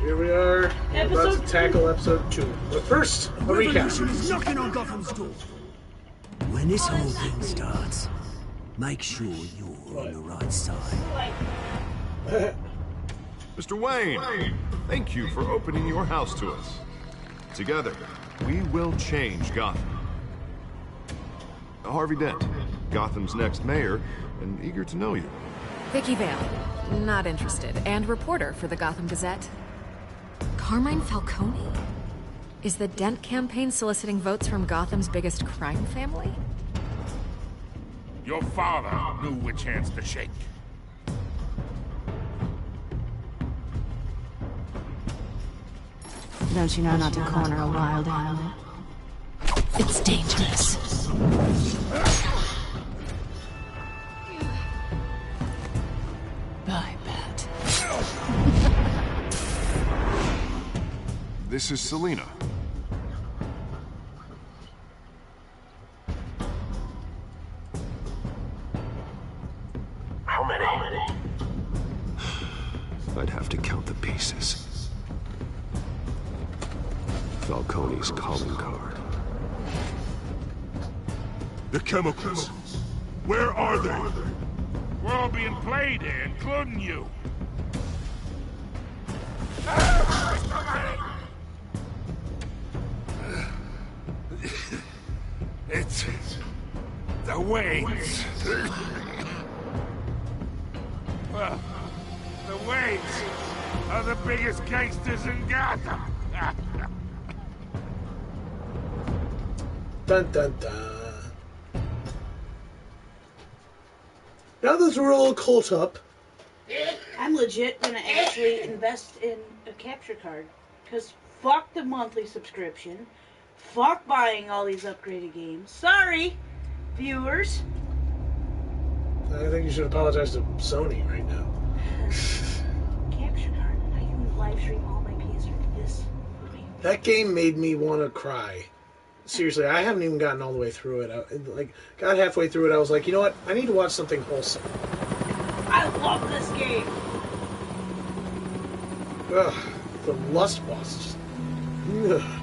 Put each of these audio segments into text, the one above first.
Here we are. We're about to tackle episode 2. But first, a recap. Revolution is knocking on Gotham's door. When this whole thing starts, make sure you're on the right side. Mr. Wayne, thank you for opening your house to us. Together, we will change Gotham. Harvey Dent, Gotham's next mayor, and eager to know you. Vicky Vale, not interested, and reporter for the Gotham Gazette. Carmine Falcone? Is the Dent campaign soliciting votes from Gotham's biggest crime family? Your father knew which hands to shake. Don't you know not to corner a wild animal? It's dangerous. I bet. This is Selina. How many? I'd have to count the pieces. Falcone's calling card. The chemicals. Where are they? We're all being played here, including you. It's the Waynes. Well, the Waynes are the biggest gangsters in Gotham. Dun dun dun. Now that we're all caught up. I'm legit gonna actually invest in a capture card. Because fuck the monthly subscription. Fuck buying all these upgraded games. Sorry, viewers. I think you should apologize to Sony right now. Capture card. I can live stream all my PS3 to this. That game made me want to cry. Seriously, I haven't even gotten all the way through it. Got halfway through it, I was like, you know what? I need to watch something wholesome. I love this game. Ugh, the lust boss. Just, ugh.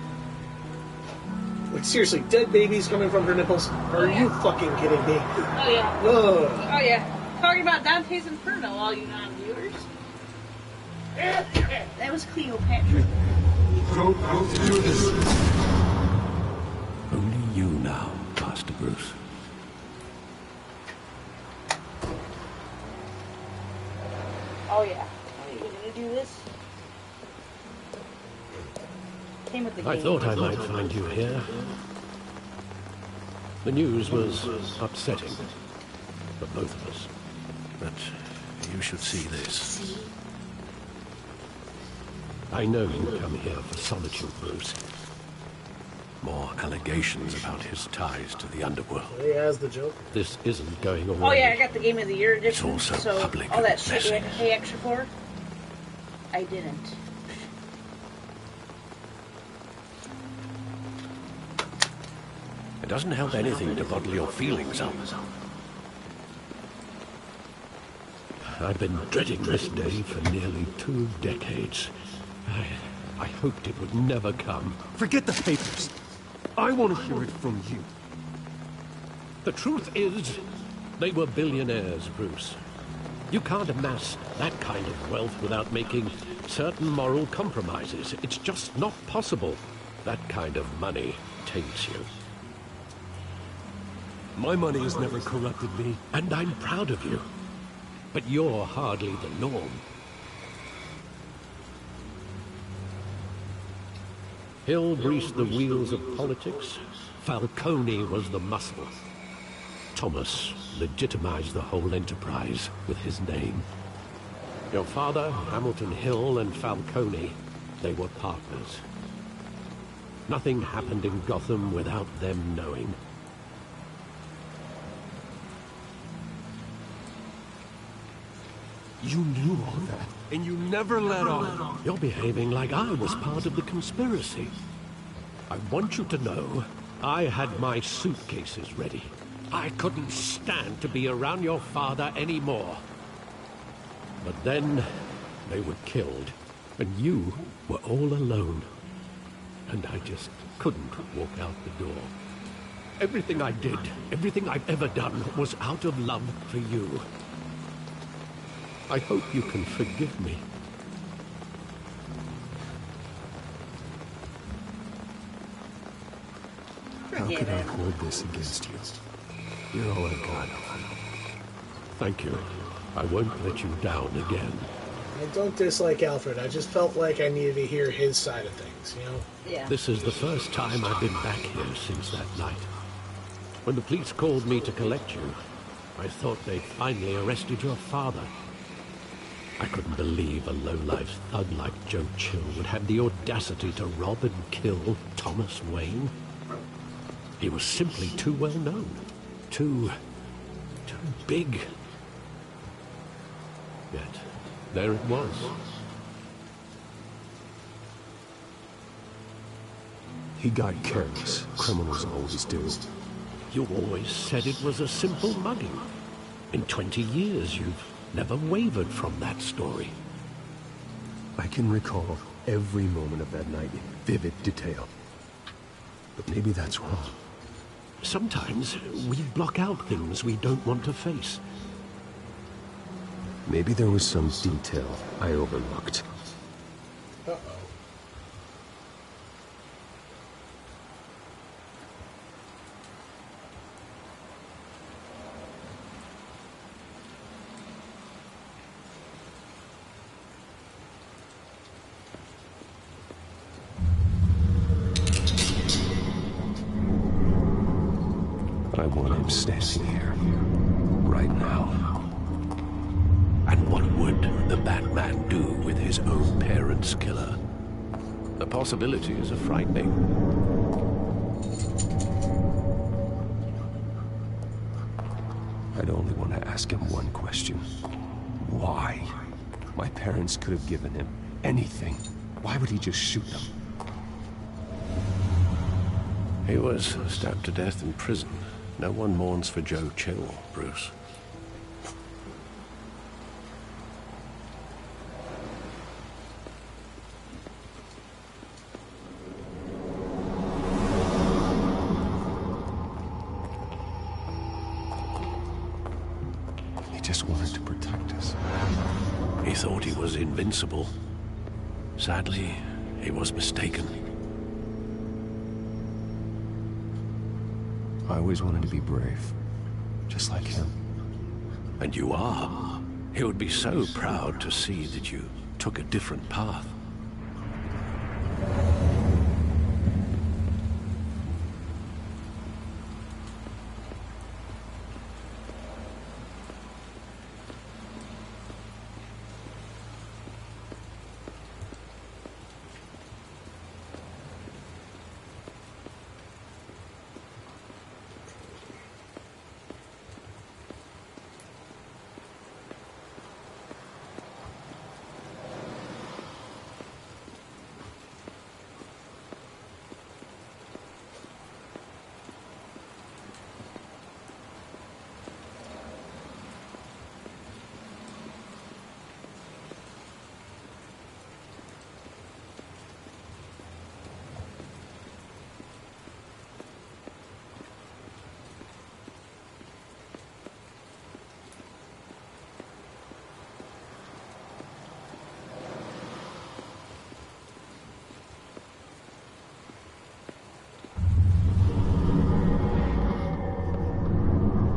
Like, seriously, dead babies coming from her nipples? Are you fucking kidding me? Oh, yeah. Ugh. Oh, yeah. Talking about Dante's Inferno, all you non-viewers. That was Cleopatra. Don't do this. Only you now, Master Bruce. Oh, yeah. Are you gonna do this? Came with the game. I thought I might find you here. The news was upsetting for both of us. But you should see this. I know you come here for solitude, Bruce. More allegations about his ties to the underworld. He has the joke. This isn't going away. Oh, yeah, I got the Game of the Year edition. It's also so public all that shit messy. you had to pay extra for, I didn't. It doesn't help anything to bottle your feelings up. I've been dreading this day for nearly 2 decades. I hoped it would never come. Forget the papers. I want to hear it from you. The truth is, they were billionaires, Bruce. You can't amass that kind of wealth without making certain moral compromises. It's just not possible. That kind of money taints you. My money has never corrupted me. And I'm proud of you. But you're hardly the norm. Hill greased the wheels of politics. Falcone was the muscle. Thomas legitimized the whole enterprise with his name. Your father, Hamilton Hill, and Falcone, they were partners. Nothing happened in Gotham without them knowing. You knew all that, and you never let on. You're behaving like I was part of the conspiracy. I want you to know, I had my suitcases ready. I couldn't stand to be around your father anymore. But then, they were killed. And you were all alone. And I just couldn't walk out the door. Everything I did, everything I've ever done, was out of love for you. I hope you can forgive me. How could I hold this against you? You're all I've got. Thank you. I won't let you down again. I don't dislike Alfred. I just felt like I needed to hear his side of things, you know? Yeah. This is the first time I've been back here since that night. When the police called me to collect you, I thought they'd finally arrested your father. I couldn't believe a low-life thug like Joe Chill would have the audacity to rob and kill Thomas Wayne. He was simply too well known. Too big. Yet, there it was. He got careless. Criminals always do. You always said it was a simple mugging. In 20 years, you've never wavered from that story. I can recall every moment of that night in vivid detail. But maybe that's wrong. Sometimes we block out things we don't want to face. Maybe there was some detail I overlooked. Uh-oh. I want him standing here, right now. And what would the Batman do with his own parents' killer? The possibilities are frightening. I'd only want to ask him one question. Why? My parents could have given him anything. Why would he just shoot them? He was stabbed to death in prison. No one mourns for Joe Chill, Bruce. He just wanted to protect us. He thought he was invincible. Sadly, he was mistaken. I always wanted to be brave, just like him. And you are. He would be so proud to see that you took a different path.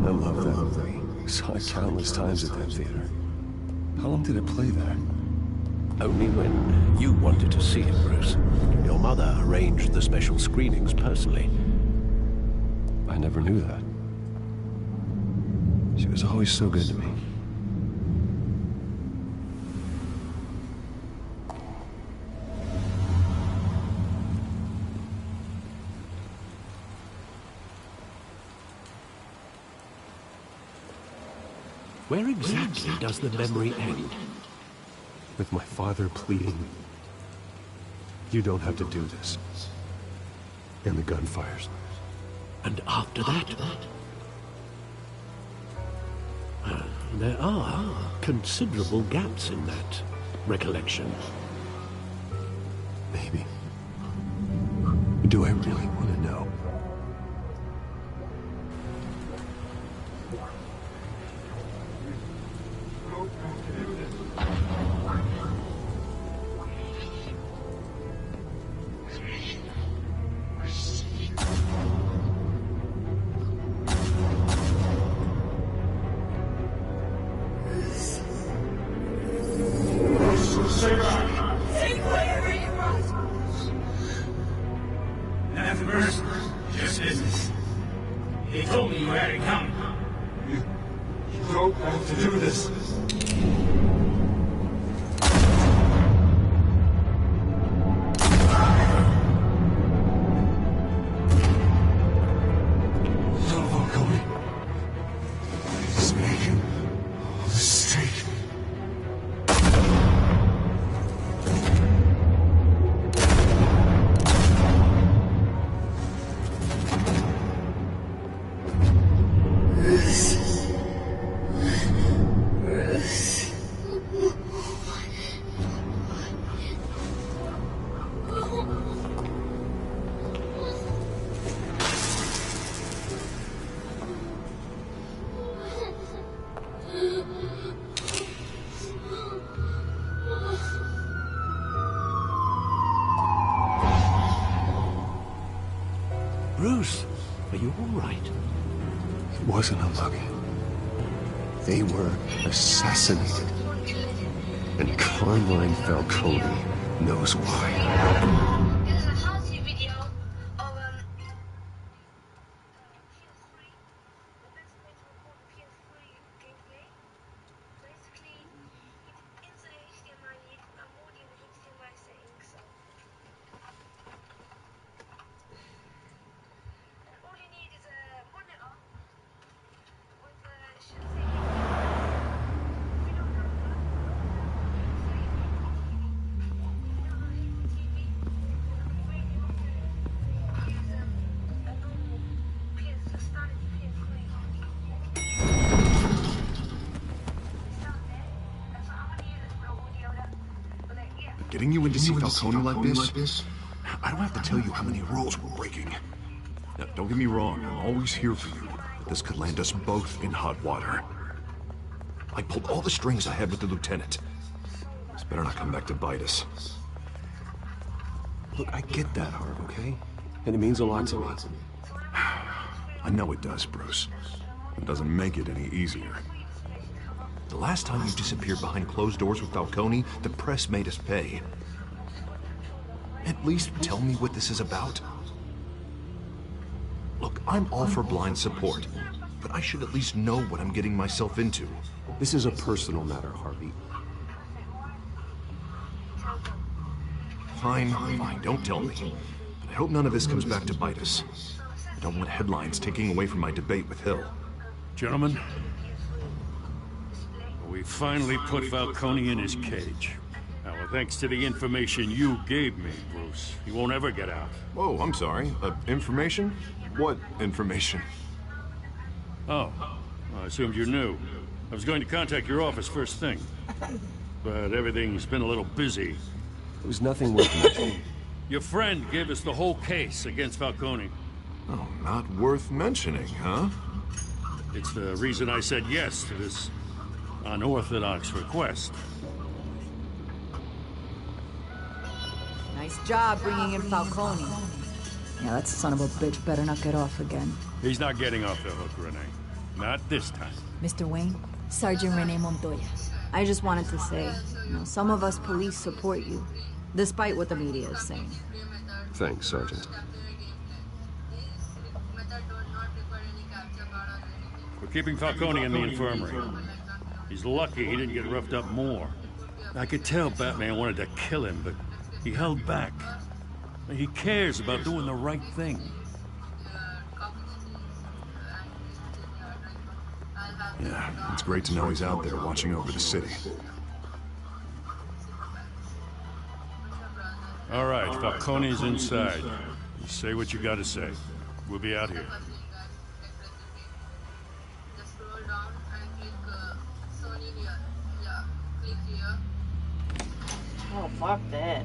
I love that movie. Saw it countless times at that theater. How long did it play there? Only when you wanted to see it, Bruce. Your mother arranged the special screenings personally. I never knew that. She was always so good to me. Where exactly does the memory end? With my father pleading, "You don't have to do this." And the gun fires. And after that? There are considerable gaps in that recollection. They told me you had it coming. You don't have to do this. Bruce, are you all right? It wasn't a mug. They were assassinated. And Carmine Falcone knows why. Getting you in to see Falcone like this? I don't have to tell you how many rules we're breaking. Now, don't get me wrong, I'm always here for you, but this could land us both in hot water. I pulled all the strings I had with the lieutenant. This better not come back to bite us. Look, I get that, Harv, okay? And it means a lot to me. I know it does, Bruce. It doesn't make it any easier. The last time you disappeared behind closed doors with Falcone, the press made us pay. At least tell me what this is about. Look, I'm all for blind support, but I should at least know what I'm getting myself into. This is a personal matter, Harvey. Fine, don't tell me. But I hope none of this comes back to bite us. I don't want headlines taking away from my debate with Hill. Gentlemen, we finally put Falcone in his cage. Now, thanks to the information you gave me, Bruce, he won't ever get out. Whoa, I'm sorry. Information? What information? Oh, I assumed you knew. I was going to contact your office first thing. But everything's been a little busy. It was nothing worth mentioning. Your friend gave us the whole case against Falcone. Oh, not worth mentioning, huh? It's the reason I said yes to this unorthodox request. Nice job bringing in Falcone. Yeah, that son of a bitch better not get off again. He's not getting off the hook, Renee. Not this time. Mr. Wayne, Sergeant Rene Montoya. I just wanted to say, some of us police support you, despite what the media is saying. Thanks, Sergeant. We're keeping Falcone in the infirmary. He's lucky he didn't get roughed up more. I could tell Batman wanted to kill him, but he held back. He cares about doing the right thing. Yeah, it's great to know he's out there watching over the city. All right, Falcone's inside. You say what you gotta say. We'll be out here. Oh, fuck that.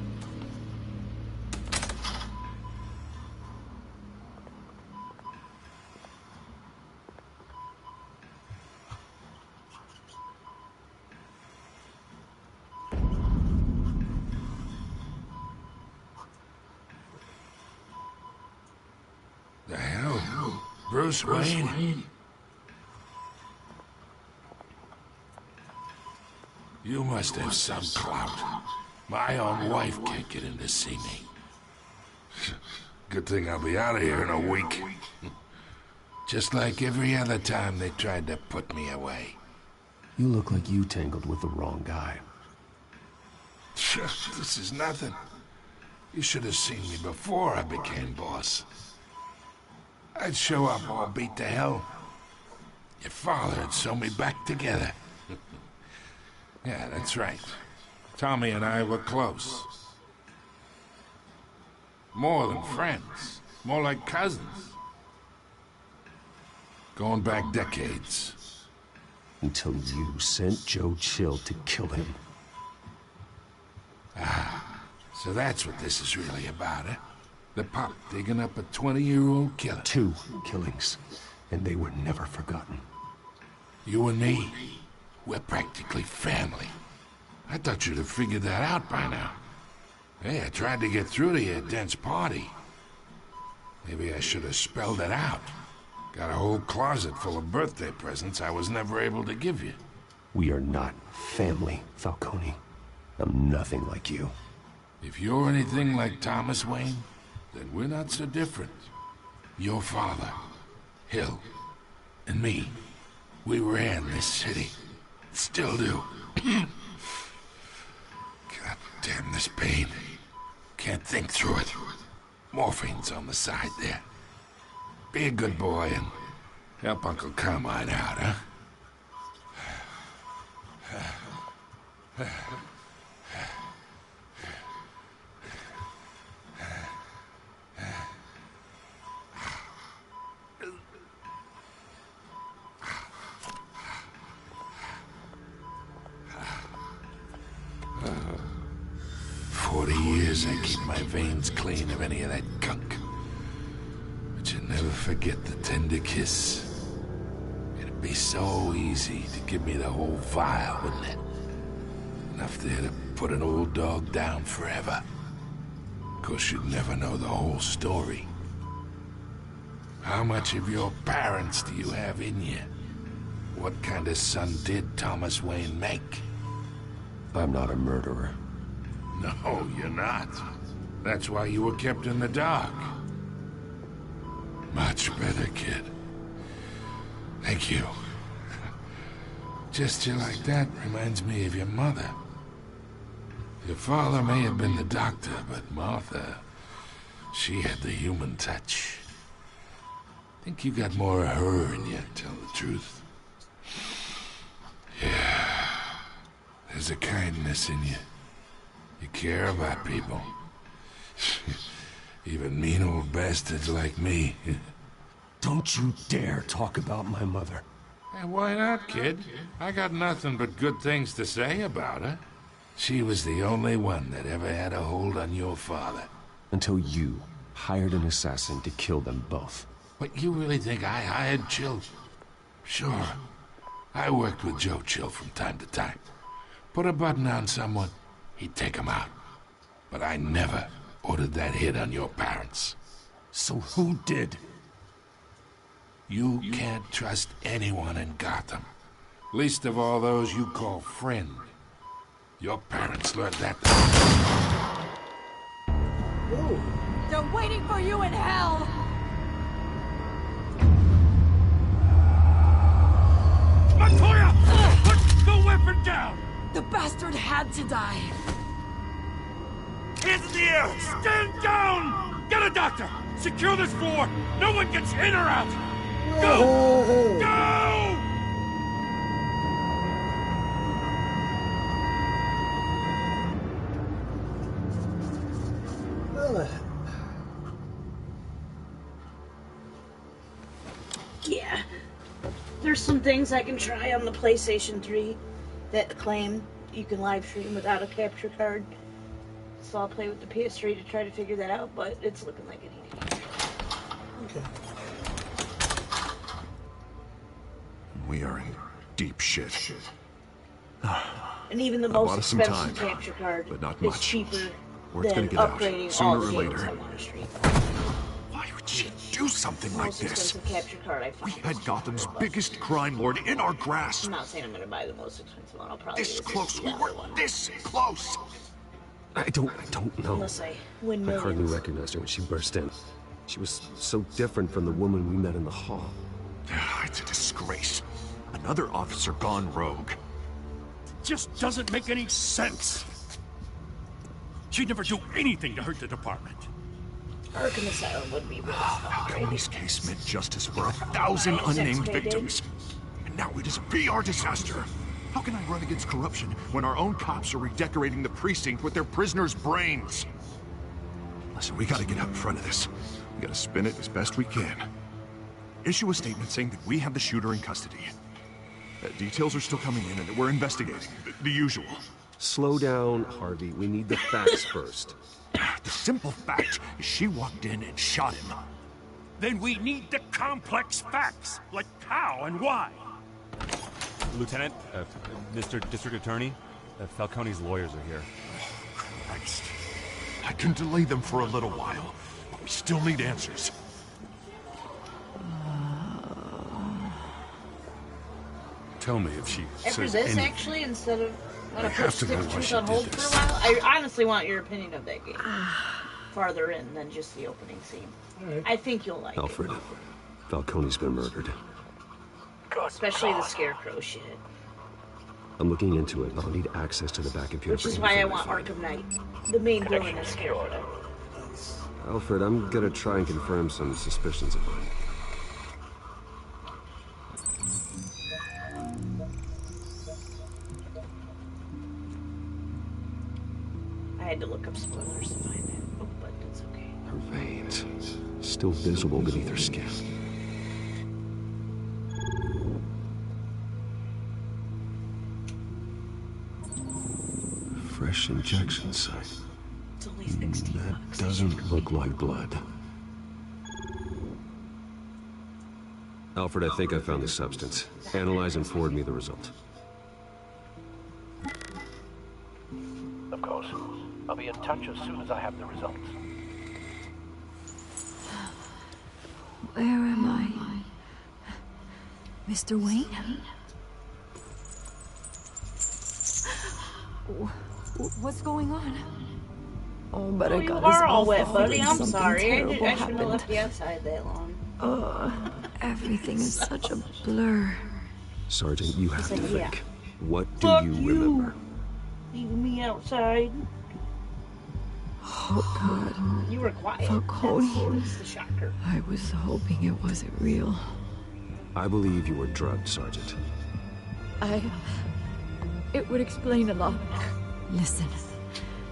The hell? Bruce Wayne? You must have some clout. My own wife can't get in to see me. Good thing I'll be out of here in a week. Just like every other time they tried to put me away. You look like you tangled with the wrong guy. This is nothing. You should have seen me before I became boss. I'd show up all beat to hell. Your father had sewn me back together. Yeah, that's right. Tommy and I were close. More than friends. More like cousins. Going back decades. Until you sent Joe Chill to kill him. Ah, so that's what this is really about, eh? The pup digging up a 20-year-old killer. 2 killings, and they were never forgotten. You and me, we're practically family. I thought you'd have figured that out by now. Hey, I tried to get through to your dense party. Maybe I should have spelled it out. Got a whole closet full of birthday presents I was never able to give you. We are not family, Falcone. I'm nothing like you. If you're anything like Thomas Wayne, then we're not so different. Your father, Hill, and me, we ran this city. Still do. God damn this pain. Can't think through it. Morphine's on the side there. Be a good boy and help Uncle Carmine out, huh? 40 years I keep my veins clean of any of that gunk. But you never forget the tender kiss. It'd be so easy to give me the whole vial, wouldn't it? Enough there to put an old dog down forever. Of course, you'd never know the whole story. How much of your parents do you have in you? What kind of son did Thomas Wayne make? I'm not a murderer. No, you're not. That's why you were kept in the dark. Much better, kid. Thank you. Gesture like that reminds me of your mother. Your father may have been the doctor, but Martha, she had the human touch. Think you got more of her in you, to tell the truth. Yeah. There's a kindness in you. You care about people. Even mean old bastards like me. Don't you dare talk about my mother. Hey, why not, kid? I got nothing but good things to say about her. She was the only one that ever had a hold on your father. Until you hired an assassin to kill them both. What, you really think I hired Chill? Sure. I worked with Joe Chill from time to time. Put a button on someone, he'd take him out. But I never ordered that hit on your parents. So who did? You can't trust anyone in Gotham. Least of all those you call friend. Your parents learned that. Ooh. They're waiting for you in hell! Montoya! Put the weapon down! The bastard had to die. Hands in the air! Stand down! Get a doctor! Secure this floor! No one gets in or out! Go! Go! Yeah. There's some things I can try on the PlayStation 3 that claim you can live stream without a capture card. So I'll play with the PS3 to try to figure that out, but it's looking like an easy. Okay. We are in deep shit. And even the I bought most us some expensive time, capture card but not is much. cheaper Word's than gonna get out, upgrading sooner all or the games later. I want to stream. Why would she do something like Most this? expensive capture card I We found. had Gotham's biggest crime lord in our grasp. I'm not saying I'm going to buy the most expensive one. I'll probably This get a close, we $60 were one. this close. I don't know. Unless I win I hardly millions. recognized her when she burst in. She was so different from the woman we met in the hall. It's a disgrace. Another officer gone rogue. Just doesn't make any sense. She'd never do anything to hurt the department. Arkham Asylum would be really Falcone's case meant justice for 1,000 unnamed victims. And now it is a PR disaster. How can I run against corruption when our own cops are redecorating the precinct with their prisoners' brains? Listen, we gotta get out in front of this. We gotta spin it as best we can. Issue a statement saying that we have the shooter in custody. Details are still coming in and we're investigating. The usual. Slow down, Harvey. We need the facts first. The simple fact is she walked in and shot him. Then we need the complex facts, like how and why. Lieutenant, Mr. District Attorney, Falcone's lawyers are here. Christ. I can delay them for a little while, but we still need answers. Tell me if she After says this, anything. actually, instead of I put have to know why Truth she on did hold for this. a while, I honestly want your opinion of that game. Farther in than just the opening scene. Right. I think you'll like Alfred, Falcone's been murdered. it. Especially the Scarecrow shit. I'm looking into it, but I'll need access to the back computer. Which is why I want Arkham Knight. The main villain is Scarecrow. Alfred, I'm gonna try and confirm some suspicions of mine. I had to look up spoilers to find that, but it's okay. Her veins, still visible beneath her skin. Fresh injection site. It's only 60 That bucks. doesn't look like blood. Alfred, I think I found the substance. Analyze and forward me the result. Of course. I'll be in touch as soon as I have the results. Where am I? Mr. Wayne? What's going on? Oh, but I You got are all wet, buddy. feeling I'm something sorry. I terrible shouldn't have happened. left you outside that long. Everything is such a blur. Sergeant, you have to He's like, yeah. think. What do Fuck you you. remember? Leaving me outside. Oh, God. You were quiet. Falcone. That's the shocker. I was hoping it wasn't real. I believe you were drugged, Sergeant. It would explain a lot. Listen,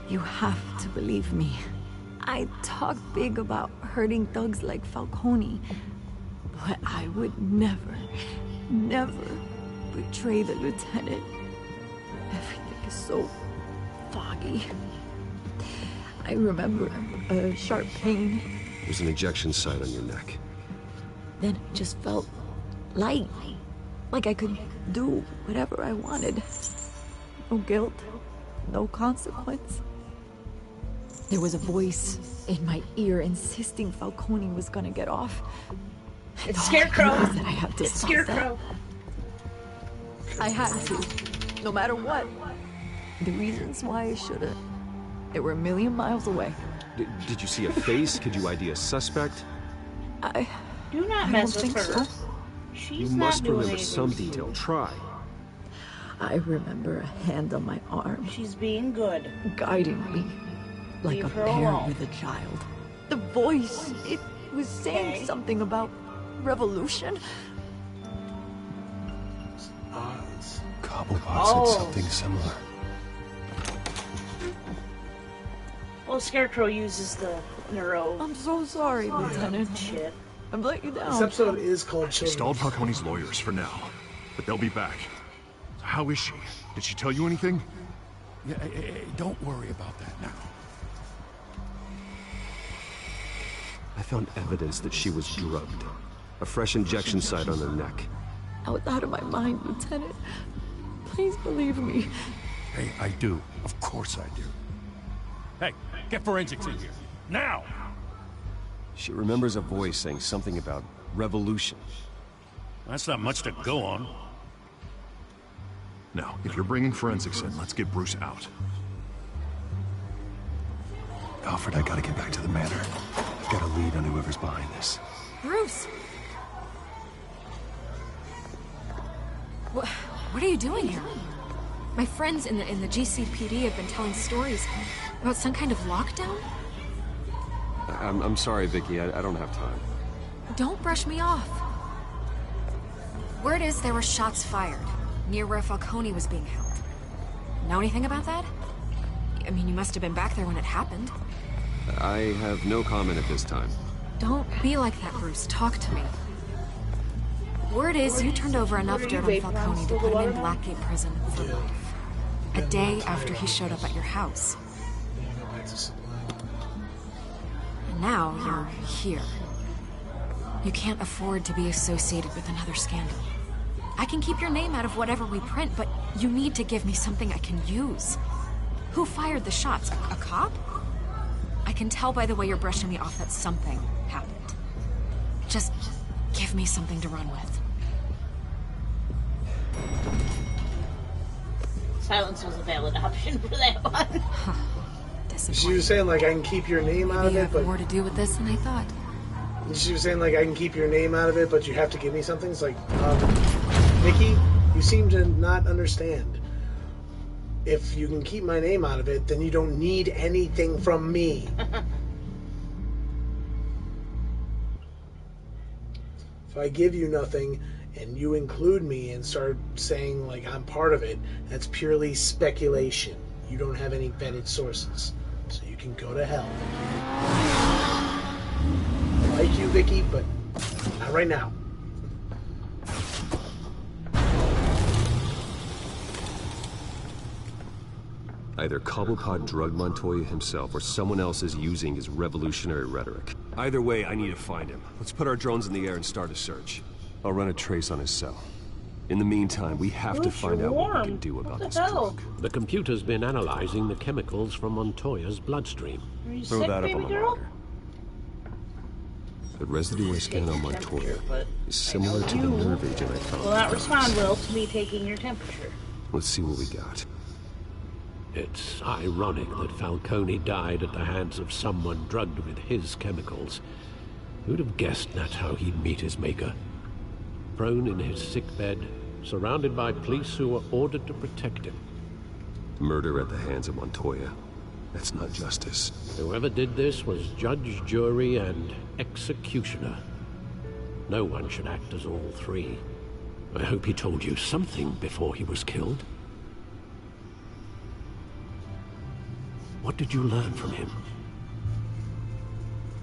you have to believe me. I talk big about hurting thugs like Falcone, but I would never betray the lieutenant. Everything is so foggy. I remember a sharp pain, There's an injection site on your neck. then it just felt light, like I could do whatever I wanted. No guilt, no consequence. There was a voice in my ear insisting Falcone was gonna get off. It's Scarecrow. That I had to It's stop Scarecrow. that. I had to, no matter what. The reasons why I shouldn't, they were a million miles away. Did you see a face? Could you ID a suspect? Do not I mess don't with think her. so. She's You not must doing remember anything some to you. detail. Try. I remember a hand on my arm, She's being good. guiding me, like Leave a her parent alone. with a child. The voice, it was saying Okay. something about revolution. Cobblepot Oh. said something similar. Well, Scarecrow uses the neuro I'm so sorry, Lieutenant. shit. I've let you This down. episode is called She Children. stalled Falcone's lawyers for now, but they'll be back. So how is she? Did she tell you anything? Yeah, don't worry about that now. I found evidence that she was drugged. A fresh injection site on her neck. I was out of my mind, Lieutenant. Please believe me. Hey, I do. Of course I do. Hey, get forensics in here. Now! She remembers a voice saying something about revolution. That's not much to go on. Now, if you're bringing forensics in, let's get Bruce out. Alfred, I gotta get back to the manor. I've got a lead on whoever's behind this. Bruce! What are you doing here? My friends in the GCPD have been telling stories about some kind of lockdown. I'm sorry, Vicky. I don't have time. Don't brush me off. Word is there were shots fired near where Falcone was being held. Know anything about that? I mean, you must have been back there when it happened. I have no comment at this time. Don't be like that, Bruce. Talk to me. Word is you turned over enough dirt on Falcone to put him in Blackgate prison for life. A day after he showed up at your house. And now you're here. You can't afford to be associated with another scandal. I can keep your name out of whatever we print, but you need to give me something I can use. Who fired the shots? A cop? I can tell by the way you're brushing me off that something happened. Just give me something to run with. Silence was a valid option for that one. She was saying, like, I can keep your name out of Maybe you it, have but... more to do with this than I thought. She was saying, like, I can keep your name out of it, but you have to give me something. It's like, Nikki, you seem to not understand. If you can keep my name out of it, then you don't need anything from me. If I give you nothing and you include me and start saying, like, I'm part of it, that's purely speculation. You don't have any vetted sources. So you can go to hell. I like you, Vicky, but not right now. Either Cobblepot drugged Montoya himself, or someone else is using his revolutionary rhetoric. Either way, I need to find him. Let's put our drones in the air and start a search. I'll run a trace on his cell. In the meantime, we have to find out what we can do about this drug. The computer's been analyzing the chemicals from Montoya's bloodstream. Throw that up on the monitor. The residue scan on Montoya is similar to the nerve agent I found. Will not respond well to me taking your temperature. Let's see what we got. It's ironic that Falcone died at the hands of someone drugged with his chemicals. Who'd have guessed that's how he'd meet his maker? Prone in his sickbed, surrounded by police who were ordered to protect him. Murder at the hands of Montoya. That's not justice. Whoever did this was judge, jury, and executioner. No one should act as all three. I hope he told you something before he was killed. What did you learn from him?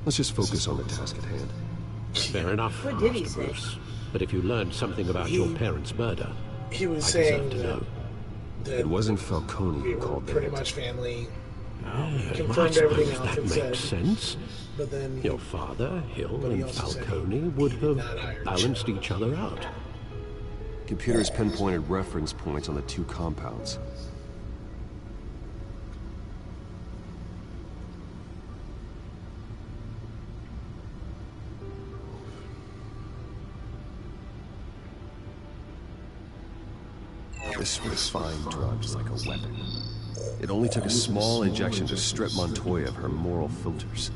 Let's just focus on the task at hand. Fair enough, What did he Master say? Bruce. But if you learned something about your parents' murder, He was I saying deserve to know. that It wasn't Falcone we who were called pretty Bennett. much family. I Confirmed everything suppose else that and said. makes sense. But then Your father, Hill, but he and also said Falcone would did have not hire balanced Joe. each other out. Computers pinpointed reference points on the two compounds. This was fine drugs like a weapon. It only took a small injection to strip Montoya of her moral filters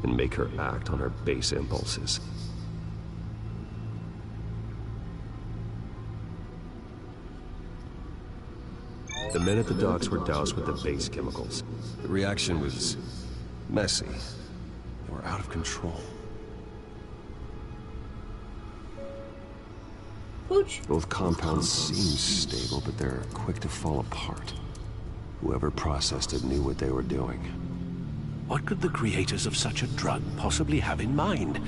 and make her act on her base impulses. The men at the docks were doused with the base chemicals. The reaction was messy. They were out of control. Pooch. Both compounds seem stable, but they're quick to fall apart. Whoever processed it knew what they were doing. What could the creators of such a drug possibly have in mind?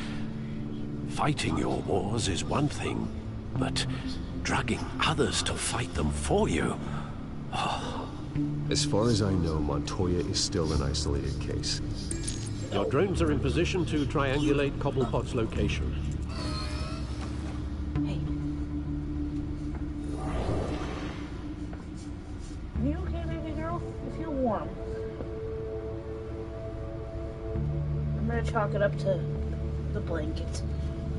Fighting your wars is one thing, but drugging others to fight them for you? As far as I know, Montoya is still an isolated case. Your drones are in position to triangulate Cobblepot's location. Are you okay, baby girl? You feel warm. I'm gonna chalk it up to the blanket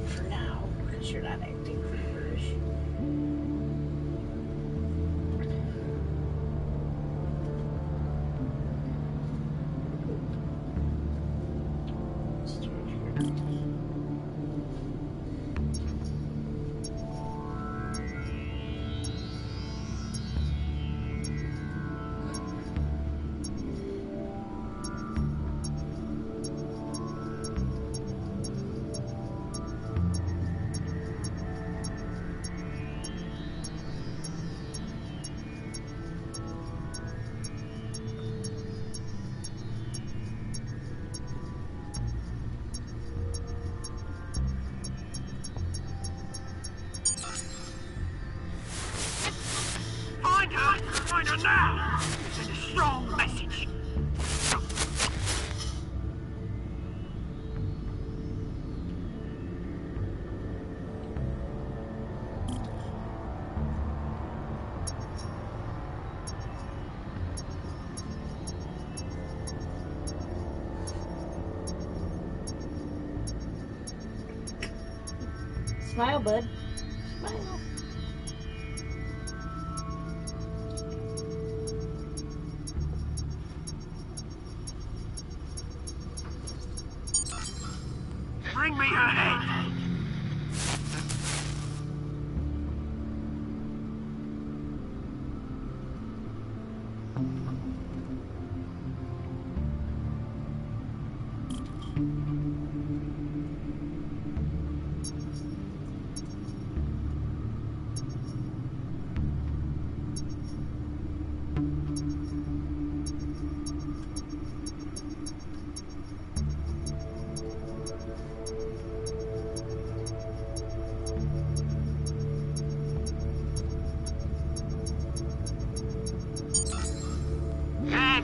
for now, because you're not acting feverish. Smile, bud. Smile. Bring me her head!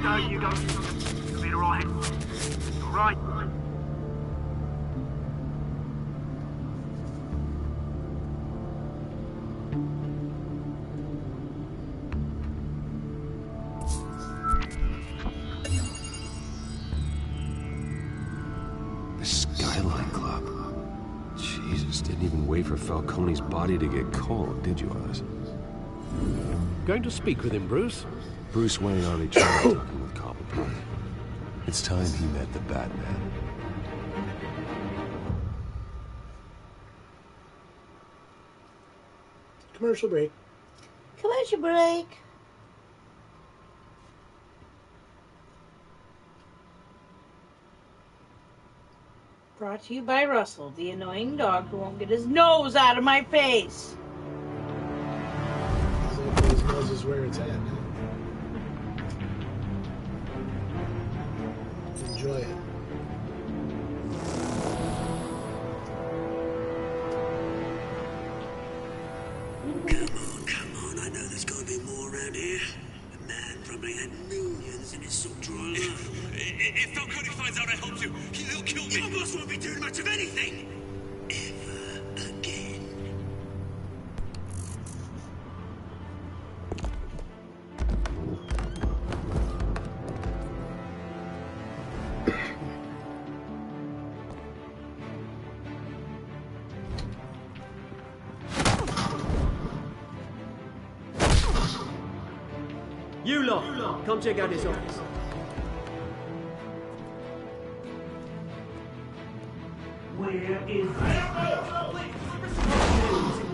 There you go. You'll be alright. Alright. The Skyline Club. Jesus, didn't even wait for Falcone's body to get cold, did you, Oz? Going to speak with him, Bruce? Bruce Wayne already tried talking with Cobblepot. It's time he met the Batman. Commercial break. Commercial break. Brought to you by Russell, the annoying dog who won't get his nose out of my face. Exactly, his nose is where it's at. Enjoy it. Come on, I know there's gotta be more around here. The man probably had millions in his soul drawer. If Falcone finds out I helped you, he'll kill me. Your boss won't be doing much of anything. Ever again. You lot, come check out this office. Where is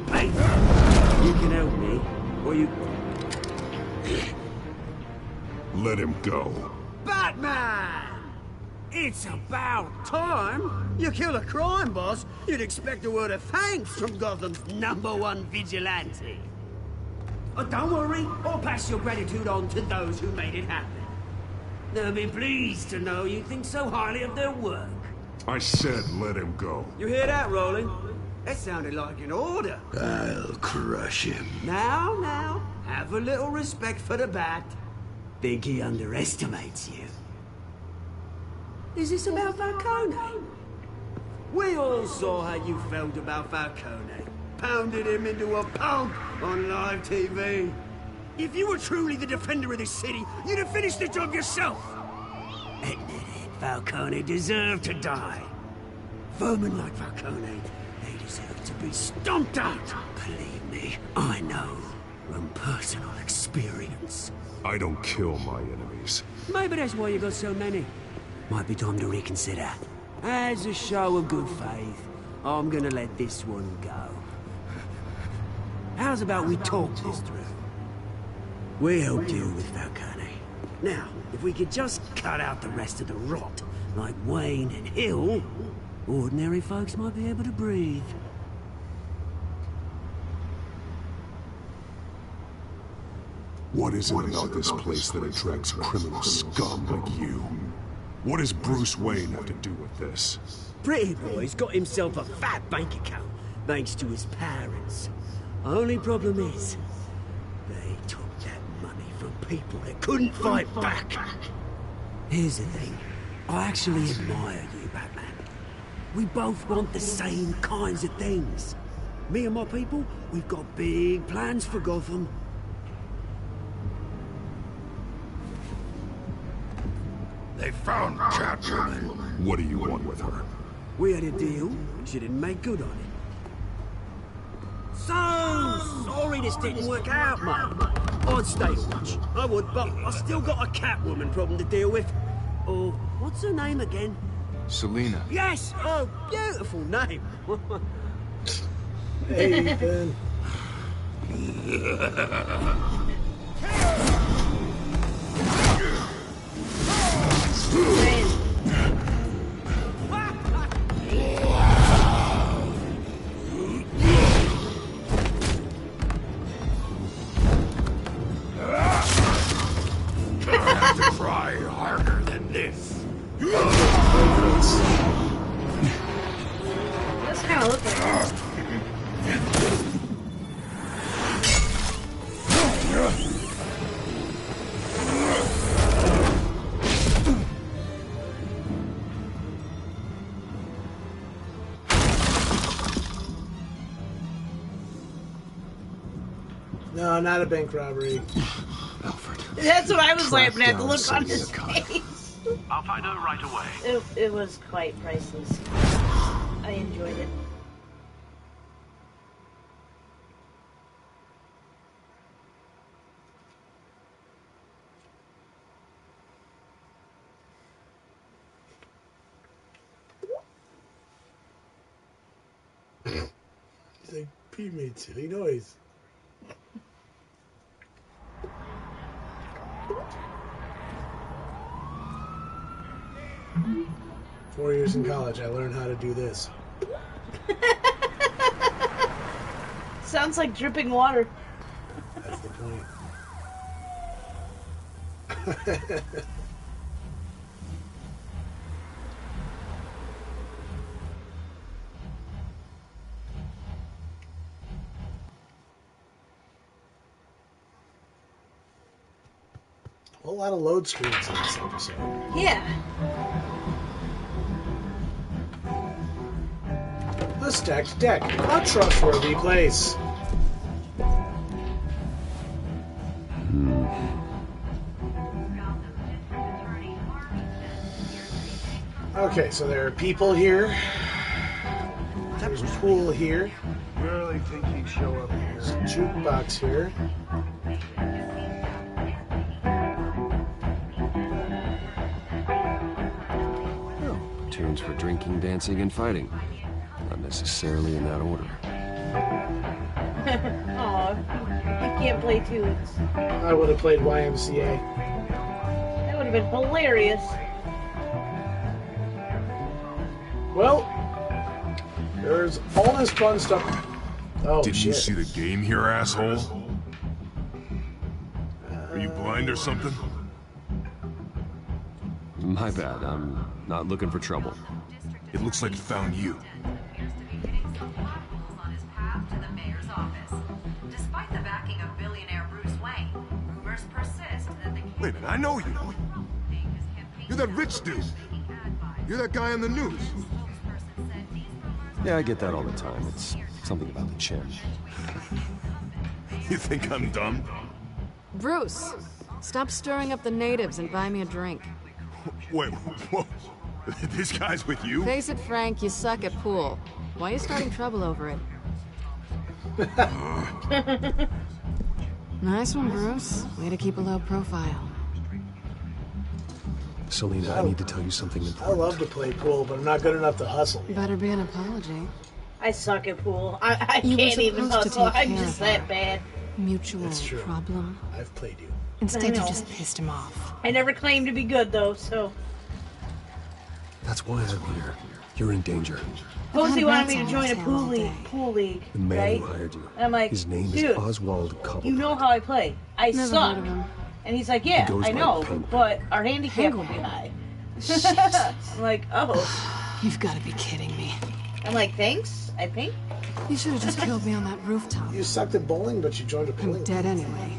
Hey, you can help me, or you... Let him go. Batman! It's about time. You kill a crime boss, you'd expect a word of thanks from Gotham's #1 vigilante. Oh, don't worry, I'll pass your gratitude on to those who made it happen. They'll be pleased to know you think so highly of their work. I said let him go. You hear that, Roland? That sounded like an order. I'll crush him. Now, have a little respect for the Bat. Think he underestimates you. Is this about Falcone? We all saw how you felt about Falcone. Pounded him into a pulp on live TV. If you were truly the defender of this city, you'd have finished the job yourself. Admit it, Falcone deserved to die. Vermin like Falcone, they deserve to be stomped out. Believe me, I know from personal experience. I don't kill my enemies. Maybe that's why you got so many. Might be time to reconsider. As a show of good faith, I'm gonna let this one go. How's about we talk this through? We helped you with Falcone. Now, if we could just cut out the rest of the rot, like Wayne and Hill, ordinary folks might be able to breathe. What is it about this place that attracts criminal scum like you? What does Bruce Wayne have to do with this? Pretty Boy's got himself a fat bank account, thanks to his parents. Only problem is, they took that money from people that couldn't fight back. Here's the thing. I actually admire you, Batman. We both want the same kinds of things. Me and my people, we've got big plans for Gotham. They found Catwoman. What do you want with her? We had a deal. She didn't make good on it. So sorry this didn't work out, mate. I'd stay to watch. I would, but I still got a Catwoman problem to deal with. Oh, what's her name again? Selena. Yes! Oh, beautiful name. Hey, Ethan. Try harder than this. That's kind of look like No, not a bank robbery. Alfred. That's what I was Track laughing at, the down look on Selena his Kyle. face. I'll find her right away. It was quite priceless. I enjoyed it. He's like, Pete made silly noise. 4 years in college, I learned how to do this. Sounds like dripping water. That's the point. A whole lot of load screens in this episode. Yeah. A stacked deck, a trustworthy place. Okay, so there are people here. There's a pool here. Really think he'd show up here? There's a jukebox here. Tunes for drinking, dancing, and fighting. Not necessarily in that order. Aw, you can't play tunes. I would have played YMCA. That would have been hilarious. Well, there's all this fun stuff. Oh, Didn't shit. you see the game here, asshole? Are you blind or something? My bad, I'm not looking for trouble. It looks like it found you. Despite the backing of billionaire Bruce Wayne, rumors persist that the Wait a minute, I know you. You're that rich dude. You're that guy on the news. Yeah, I get that all the time. It's something about the chin. You think I'm dumb? Bruce, stop stirring up the natives and buy me a drink. Wait, whoa. This guy's with you? Face it, Frank, you suck at pool. Why are you starting trouble over it? Nice one, Bruce. Way to keep a low profile. Selena, I need to tell you something I important. love to play pool, but I'm not good enough to hustle. Better be an apology. I suck at pool. I You were can't even supposed to hustle. take I'm care just of that her. bad. Mutual It's true. problem. I've played you. Instead, I you know. just pissed him off. I never claimed to be good though, so. That's why I'm here. You're in danger. Posey had wanted me to rats on join a his tail pool all league. day. Pool league, The man right? who hired you. And I'm like, His name dude, is Oswald Cobblepot. you know how I play. I Never suck. heard of him. And he's like, yeah, He goes I by know, Pink. but our handicap will be high. I'm like, oh. You've got to be kidding me. I'm like, thanks, I think. You should have just killed me on that rooftop. You sucked at bowling, but you joined a pool. I'm dead anyway.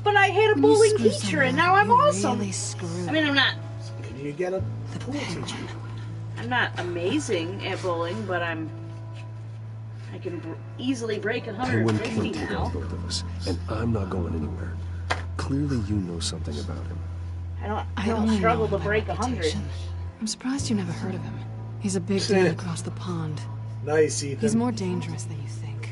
But I had a When you bowling screw teacher, and someone, now I'm you're awesome. really screwed. I mean, I'm not. Maybe you get a pool teacher. I'm not amazing at bowling, but I can easily break Penguin 150 can't take now. on both of us, and I'm not going anywhere. Clearly, you know something about him. I don't only struggle know to about break 100. reputation. I'm surprised you never heard of him. He's a big deal across the pond. Nice, Ethan. He's more dangerous than you think.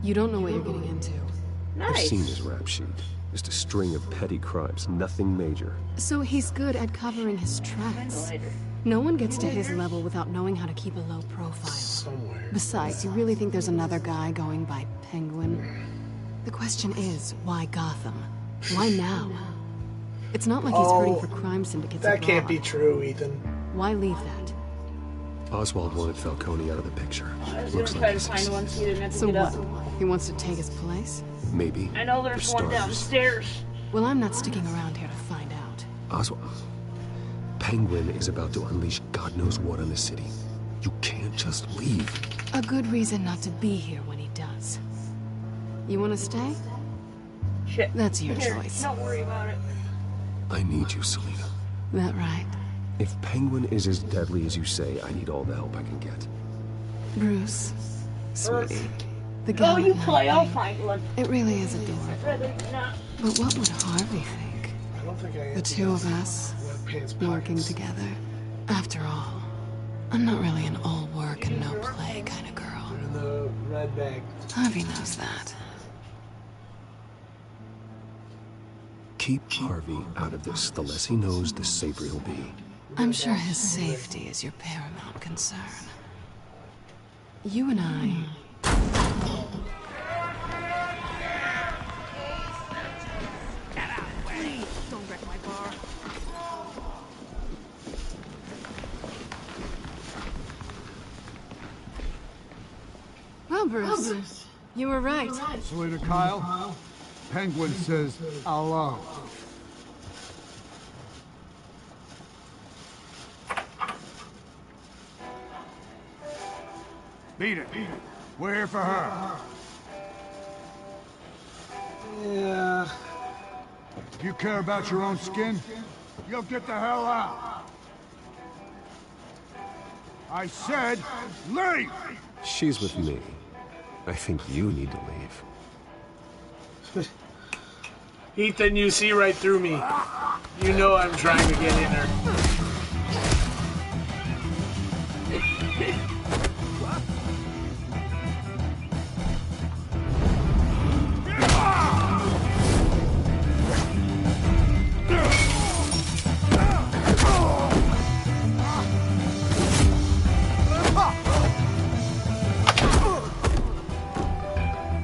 You don't know what you're getting into. I've Nice. seen his rap sheet. Just a string of petty crimes, nothing major. So he's good at covering his tracks. No one gets to his level without knowing how to keep a low profile. Somewhere. Besides, you really think there's another guy going by Penguin? The question is, why Gotham? Why now? It's not like he's hurting for crime syndicates That abroad. can't be true, Ethan. Why leave that? Oswald wanted Falcone out of the picture. I was Looks gonna try like to he's find one so you didn't have to So get what? up. He wants to take his place? maybe. I know there's for one starters. downstairs. Well, I'm not sticking around here to find out. Oswald, Penguin is about to unleash God knows what on the city. You can't just leave. A good reason not to be here when he does. You want to stay? Shit. That's your Here, choice. Don't worry about it. I need you, Selina. That right? If Penguin is as deadly as you say, I need all the help I can get. Bruce, sweetie. The Oh, gallant you play. I'll knight. find one. It really is adorable. I'd rather not. But what would Harvey think? I don't think I The two of us working together. After all, I'm not really an all work and no play kind of girl. in the red bag. Harvey knows that. Keep Harvey out of this. The less he knows, the safer he'll be. I'm sure his safety is your paramount concern. You and I... Don't wreck my bar. Well, Bruce, you were right. Selina Kyle, Penguin says hello. Beat it. We're here for her. Yeah. If you care about your own skin, you'll get the hell out. I said, leave! She's with me. I think you need to leave. Ethan, you see right through me. You know I'm trying to get in her.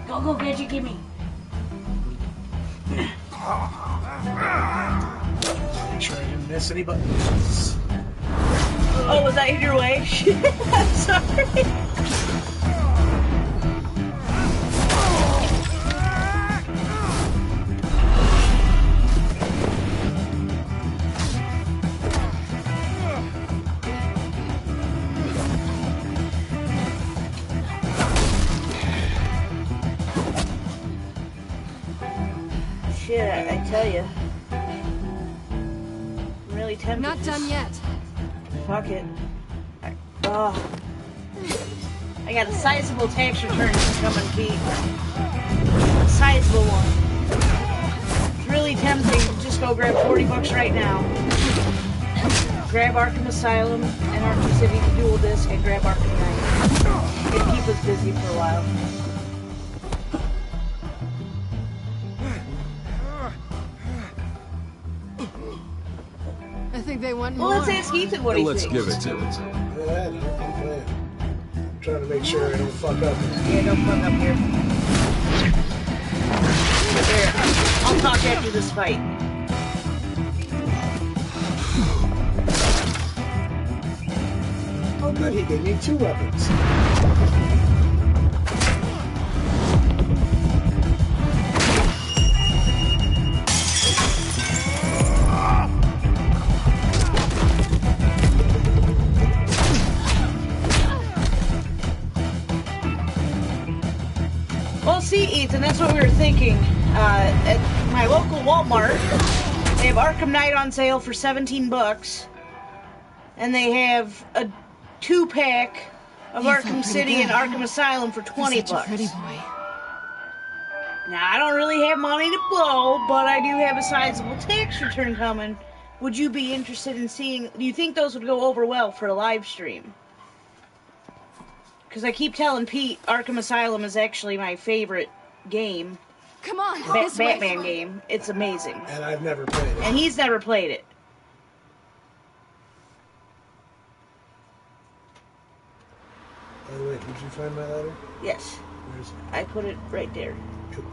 Go, Gadget, gimme. Make sure I didn't miss any buttons. Oh, was that your way? I'm sorry. Shit, I tell you. I'm really tempted. Not done yet. Fuck it. Oh. I got a sizable tax return coming, Pete. A sizable one. It's really tempting to just go grab 40 bucks right now. Grab Arkham Asylum and Arkham City to dual disc and grab Arkham Knight. It'll keep us busy for a while. I think they want Well, more. let's ask Ethan what he Let's thinks. give it to him. Yeah, no, I'm playing. I'm trying to make sure I don't fuck up. Yeah, don't fuck up here. There. I'll talk after this fight. Oh good, he gave me 2 weapons. Well, see, Ethan, that's what we were thinking. At my local Walmart, they have Arkham Knight on sale for 17 bucks. And they have a 2-pack of You felt Arkham pretty City good. and Arkham Asylum for 20 You're such bucks. a pretty boy. Now, I don't really have money to blow, but I do have a sizable tax return coming. Would you be interested in seeing... Do you think those would go over well for a live stream? Because I keep telling Pete Arkham Asylum is actually my favorite game. Come on, Batman game. It's amazing. And I've never played it. And he's never played it. By the way, did you find my letter? Yes. Where's it? I put it right there. Cool.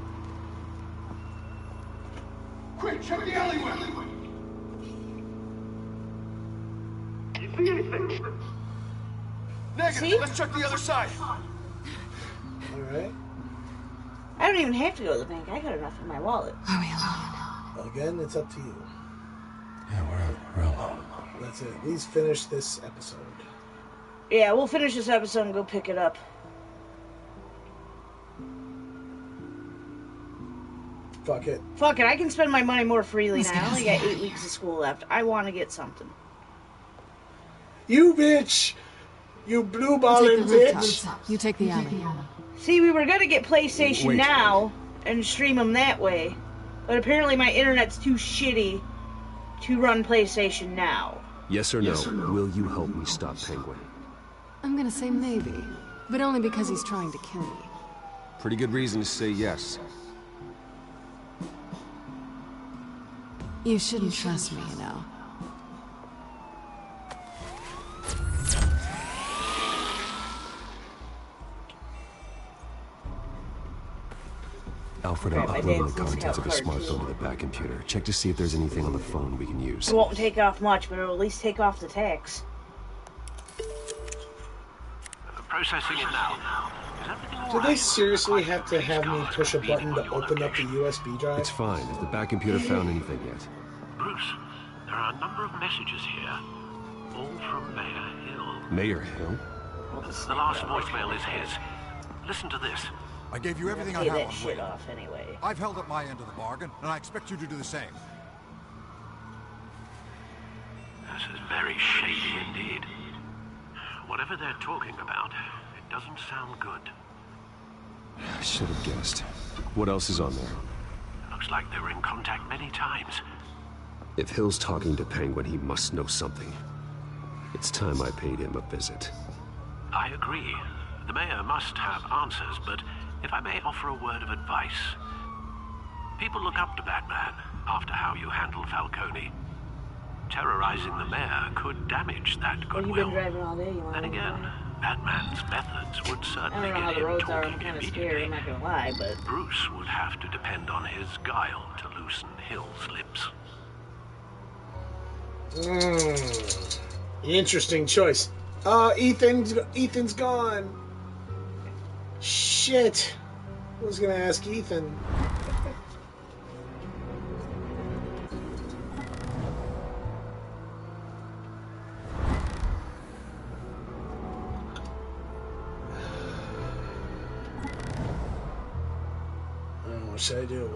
Quick, check the alleyway! Negative. See? Let's check the other side. Alright. I don't even have to go to the bank. I got enough in my wallet. Are we alone? Again, it's up to you. Yeah, we're alone. That's it. At least finish this episode. Yeah, we'll finish this episode and go pick it up. Fuck it. Fuck it, I can spend my money more freely now. I only got 8 weeks of school left. I want to get something. You bitch! You blue balling bitch! You take the alley. See, we were gonna get PlayStation Now and stream them that way, but apparently my internet's too shitty to run PlayStation Now. Yes or no, will you help me stop Penguin? I'm gonna say maybe, but only because he's trying to kill me. Pretty good reason to say yes. You shouldn't trust me, you know. Alfred, I'm uploading the contents of the smartphone to the back computer. Check to see if there's anything on the phone we can use. It won't take off much, but it'll at least take off the tax. Processing it now. Do they seriously have to have me push a button to open up the USB drive? It's fine. Has the back computer found anything yet? Bruce, there are a number of messages here, all from Mayor Hill. Mayor Hill? The last voicemail is his. Listen to this. I gave you everything I Pay have that on shit Wayne. off anyway. I've held up my end of the bargain, and I expect you to do the same. This is very shady indeed. Whatever they're talking about, it doesn't sound good. I should have guessed. What else is on there? Looks like they were in contact many times. If Hill's talking to Penguin, he must know something. It's time I paid him a visit. I agree. The mayor must have answers, but if I may offer a word of advice. People look up to Batman after how you handled Falcone. Terrorizing the mayor could damage that Well, you've goodwill. been driving all day. You want Then to again, Batman's methods would I certainly don't know how get the him roads are. I'm talking kind of scared. I'm immediately. not gonna lie, but Bruce would have to depend on his guile to loosen Hill's lips. Interesting choice. Ethan's gone. Shit. I was gonna ask Ethan. What should I do?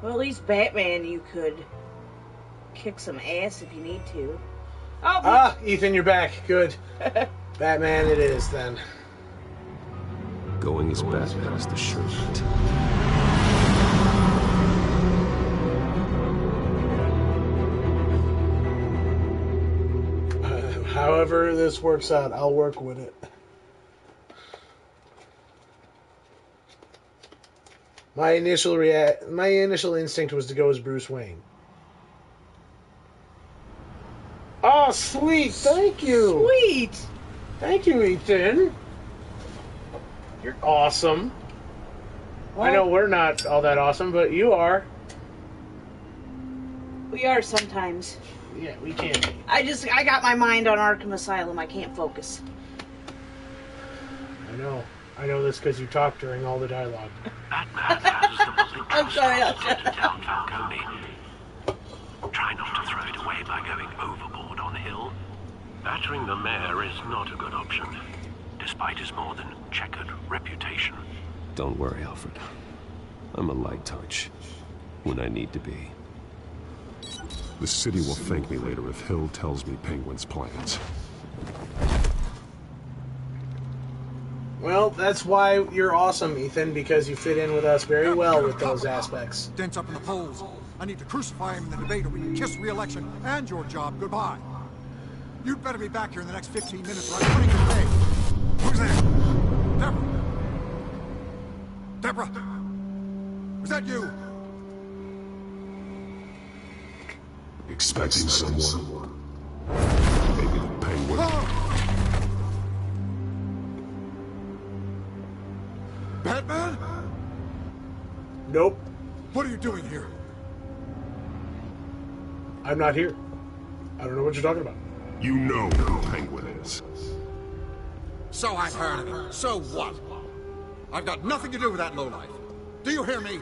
well, at least Batman, you could kick some ass if you need to. Oh, Ethan, you're back. Good. Batman it is, then. Going as Batman is the sure bet. However this works out, I'll work with it. My initial instinct was to go as Bruce Wayne. Oh, sweet! Thank you. Sweet. Thank you, Ethan. You're awesome. Well, I know we're not all that awesome, but you are. we are sometimes. Yeah, we can be. I got my mind on Arkham Asylum. I can't focus. I know. I know this because you talk during all the dialogue. Batman has the public I'm sorry, I'll trust to down Falcone. Try not to throw it away by going overboard on Hill. Battering the mayor is not a good option, despite his more than checkered reputation. Don't worry, Alfred. I'm a light touch when I need to be. The city will thank me later if Hill tells me Penguin's plans. Well, that's why you're awesome, Ethan, because you fit in with us very well with those aspects. Dents up in the polls. I need to crucify him in the debate or we can kiss re-election and your job goodbye. You'd better be back here in the next 15 minutes or I'm putting you away. Who's there? Deborah? Deborah? Was that you? Expecting someone. Maybe the Penguin. Batman? Nope. What are you doing here? I'm not here. I don't know what you're talking about. You know who the Penguin is. So I've heard of it. So what? I've got nothing to do with that lowlife. Do you hear me?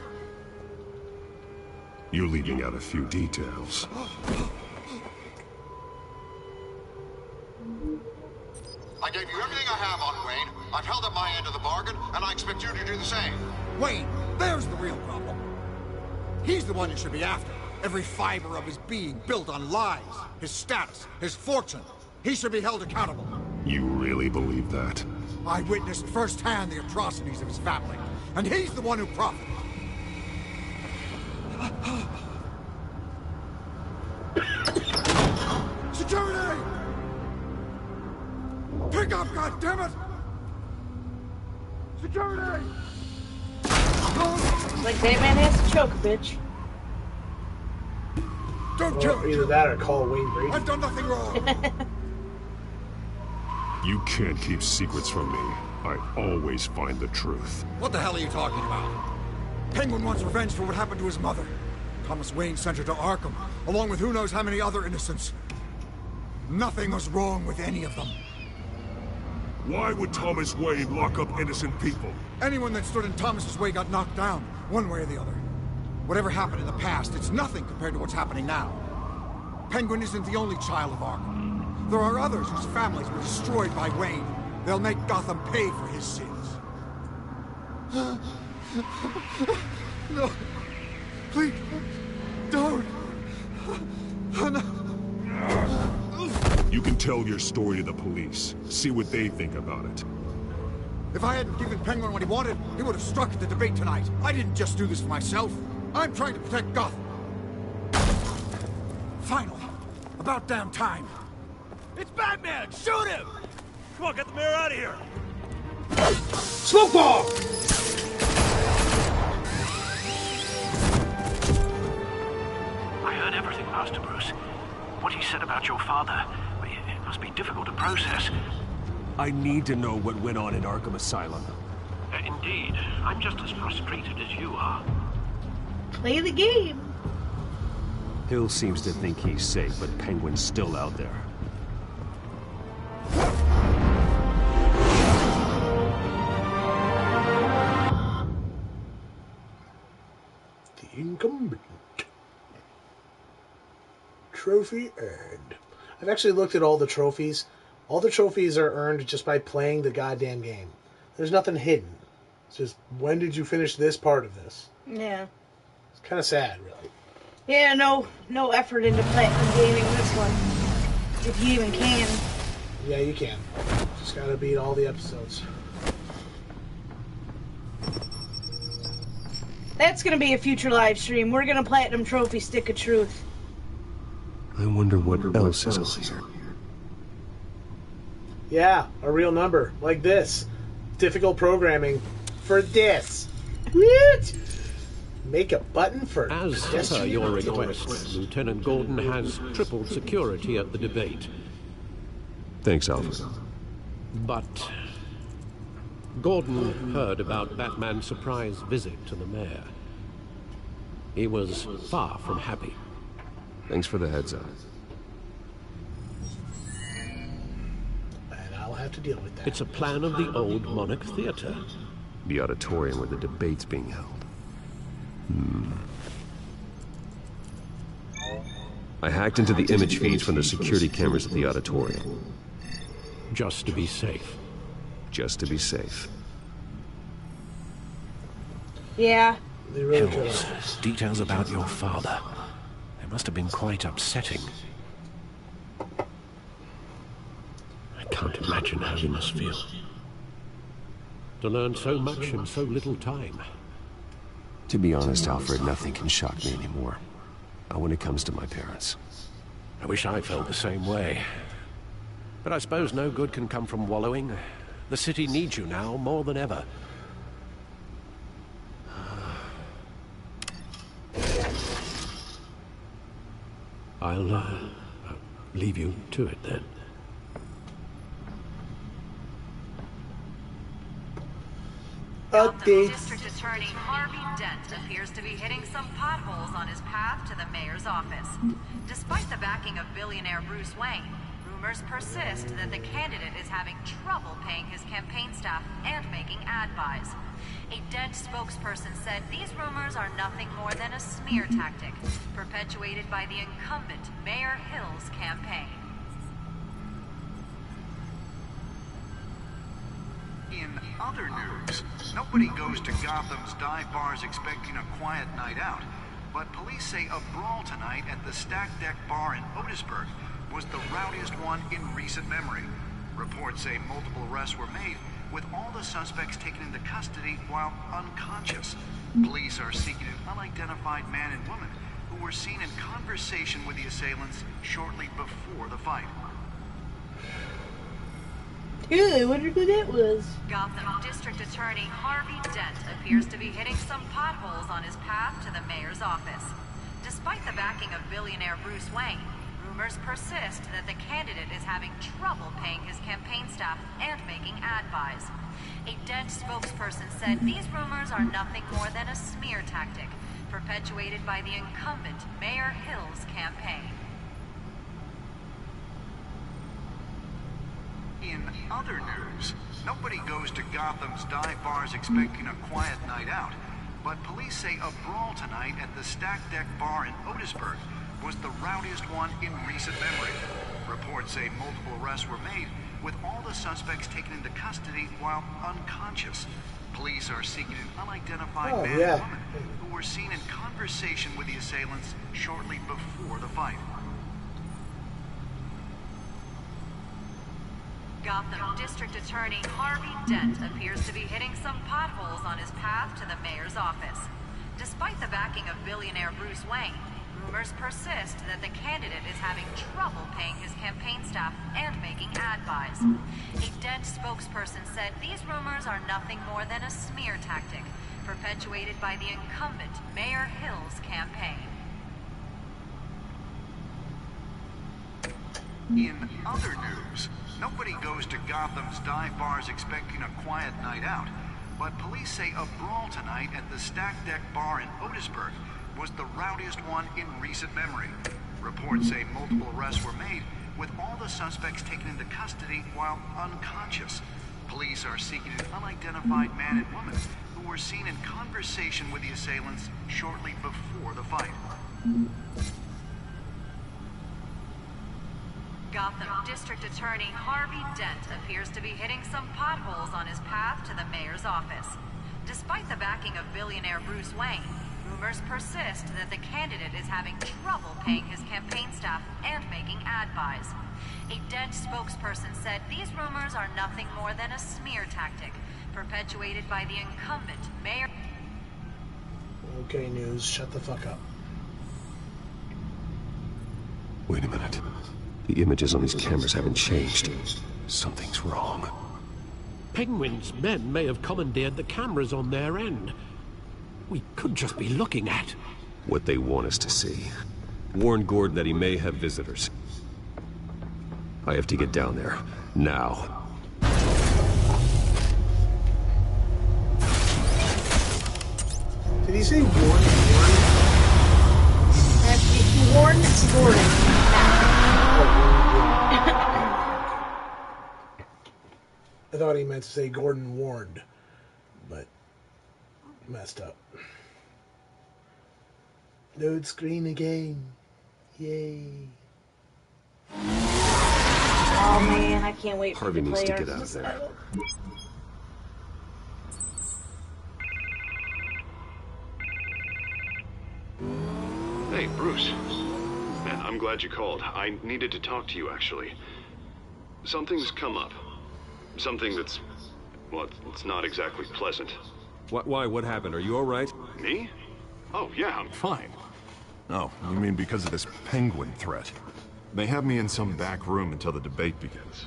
You're leaving out a few details. I gave you everything I have on Wayne. I've held up my end of the bargain, and I expect you to do the same. Wayne, there's the real problem. He's the one you should be after. Every fiber of his being built on lies. His status, his fortune. He should be held accountable. You really believe that? I witnessed firsthand the atrocities of his family, and he's the one who profited. Security! Pick up, goddammit! Security! Like Batman has to choke a bitch. Don't kill me! Either that or call Wayne Brady. I've done nothing wrong! You can't keep secrets from me. I always find the truth. What the hell are you talking about? Penguin wants revenge for what happened to his mother. Thomas Wayne sent her to Arkham, along with who knows how many other innocents. Nothing was wrong with any of them. Why would Thomas Wayne lock up innocent people? Anyone that stood in Thomas's way got knocked down, one way or the other. Whatever happened in the past, it's nothing compared to what's happening now. Penguin isn't the only child of Arkham. There are others whose families were destroyed by Wayne. They'll make Gotham pay for his sins. No. Please. Don't. No. You can tell your story to the police. See what they think about it. If I hadn't given Penguin what he wanted, he would have struck at the debate tonight. I didn't just do this for myself. I'm trying to protect Gotham. Finally. About damn time. It's Batman! Shoot him! Come on, get the mayor out of here! Smoke bomb! I heard everything, Master Bruce. What he said about your father, it must be difficult to process. I need to know what went on in Arkham Asylum. Indeed. I'm just as frustrated as you are. Play the game. Hill seems to think he's safe, but Penguin's still out there. The incumbent. Trophy earned. I've actually looked at all the trophies. All the trophies are earned just by playing the goddamn game. There's nothing hidden. It's just, when did you finish this part of this? Yeah. It's kind of sad, really. Yeah, no effort into gaining this one. If you even can. Yeah, you can. Just gotta beat all the episodes. That's gonna be a future live stream. We're gonna platinum trophy Stick of Truth. I wonder what else is on here. Yeah, a real number. Like this. Difficult programming for this. What? Make a button for... As per your request, Lieutenant Gordon has tripled security at the debate. Thanks, Alfred. But Gordon heard about Batman's surprise visit to the mayor. He was far from happy. Thanks for the heads up. And I'll have to deal with that. It's a plan of the old Monarch Theater. The auditorium where the debate's being held. I hacked into the image feeds from the security cameras at the auditorium. Just to be safe. Just to be safe. Yeah. Hills, details about your father. They must have been quite upsetting. I can't imagine how you must feel. To learn so much in so little time. To be honest, Alfred, nothing can shock me anymore. Not when it comes to my parents. I wish I felt the same way. But I suppose no good can come from wallowing. The city needs you now more than ever. I'll leave you to it then. Gotham District Attorney Harvey Dent appears to be hitting some potholes on his path to the mayor's office. Despite the backing of billionaire Bruce Wayne, rumors persist that the candidate is having trouble paying his campaign staff and making ad buys. A Dent spokesperson said these rumors are nothing more than a smear tactic, perpetuated by the incumbent Mayor Hill's campaign. In other news, nobody goes to Gotham's dive bars expecting a quiet night out, but police say a brawl tonight at the Stack Deck Bar in Otisburg was the rowdiest one in recent memory. Reports say multiple arrests were made, with all the suspects taken into custody while unconscious. Police are seeking an unidentified man and woman who were seen in conversation with the assailants shortly before the fight. Ew, I wonder who that was. Gotham District Attorney Harvey Dent appears to be hitting some potholes on his path to the mayor's office. Despite the backing of billionaire Bruce Wayne, rumors persist that the candidate is having trouble paying his campaign staff and making ad buys. A Dent spokesperson said these rumors are nothing more than a smear tactic, perpetuated by the incumbent Mayor Hill's campaign. In other news, nobody goes to Gotham's dive bars expecting a quiet night out, but police say a brawl tonight at the Stack Deck Bar in Otisburg was the rowdiest one in recent memory. Reports say multiple arrests were made, with all the suspects taken into custody while unconscious. Police are seeking an unidentified man and woman who were seen in conversation with the assailants shortly before the fight. Gotham District Attorney Harvey Dent appears to be hitting some potholes on his path to the mayor's office. Despite the backing of billionaire Bruce Wayne, rumors persist that the candidate is having trouble paying his campaign staff and making ad buys. A Dent spokesperson said these rumors are nothing more than a smear tactic, perpetuated by the incumbent Mayor Hill's campaign. In other news, nobody goes to Gotham's dive bars expecting a quiet night out, but police say a brawl tonight at the Stack Deck Bar in Otisburg was the rowdiest one in recent memory. Reports say multiple arrests were made, with all the suspects taken into custody while unconscious. Police are seeking an unidentified man and woman who were seen in conversation with the assailants shortly before the fight. Gotham District Attorney Harvey Dent appears to be hitting some potholes on his path to the mayor's office. Despite the backing of billionaire Bruce Wayne, rumors persist that the candidate is having trouble paying his campaign staff and making ad buys. A Dent spokesperson said these rumors are nothing more than a smear tactic, perpetuated by the incumbent Mayor... Okay, news, shut the fuck up. Wait a minute. The images on these cameras haven't changed. Something's wrong. Penguin's men may have commandeered the cameras on their end. We could just be looking at what they want us to see. Warn Gordon that he may have visitors. I have to get down there. Now. Did he say warn? Warn Gordon. I thought he meant to say Gordon warned, but messed up. Load screen again. Yay. Oh man, I can't wait for Harvey the needs to players. get out of there. Hey, Bruce. Man, I'm glad you called. I needed to talk to you, actually. Something's come up. Something that's... well, it's not exactly pleasant. Why? What happened? Are you all right? Me? Oh, yeah, I'm fine. Oh, you mean because of this penguin threat? They have me in some back room until the debate begins.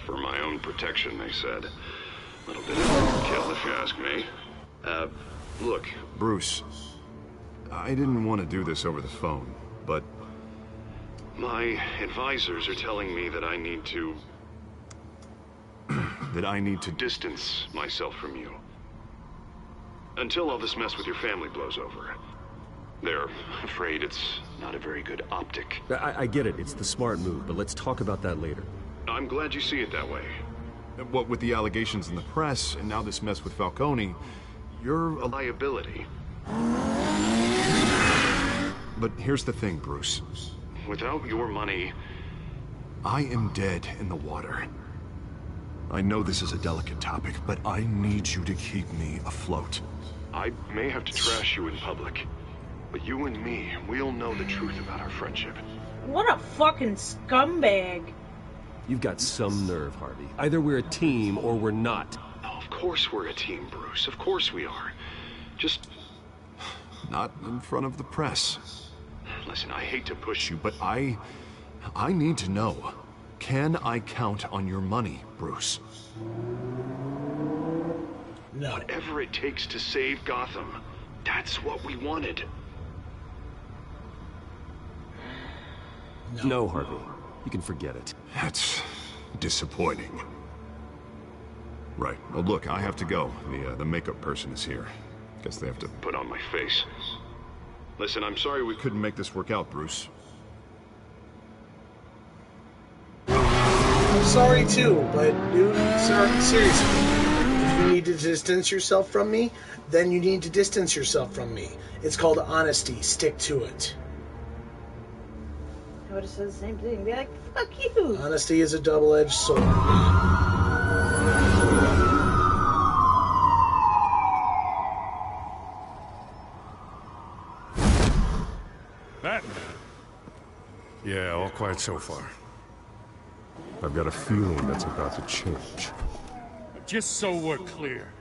For my own protection, they said. A little bit of overkill, if you ask me. Look, Bruce, I didn't want to do this over the phone, but my advisors are telling me that I need to... that I need to distance myself from you. Until all this mess with your family blows over. They're afraid it's not a very good optic. I get it, it's the smart move, but let's talk about that later. I'm glad you see it that way. What with the allegations in the press, and now this mess with Falcone, you're a liability. But here's the thing, Bruce. Without your money, I am dead in the water. I know this is a delicate topic, but I need you to keep me afloat. I may have to trash you in public, but you and me, we'll know the truth about our friendship. What a fucking scumbag. You've got some nerve, Harvey. Either we're a team or we're not. Oh, of course we're a team, Bruce. Of course we are. Just not in front of the press. Listen, I hate to push you, but I need to know. Can I count on your money, Bruce? No. Whatever it takes to save Gotham. That's what we wanted. No, Harvey. You can forget it. That's disappointing. Right. Well, look, I have to go. The makeup person is here. Guess they have to put on my face. Listen, I'm sorry we couldn't make this work out, Bruce. I'm sorry too, but dude, seriously, if you need to distance yourself from me, then you need to distance yourself from me. It's called honesty. Stick to it. I would have said the same thing. Be like, fuck you. Honesty is a double-edged sword. Batman? Yeah, all quiet so far. I've got a feeling that's about to change. Just so we're clear,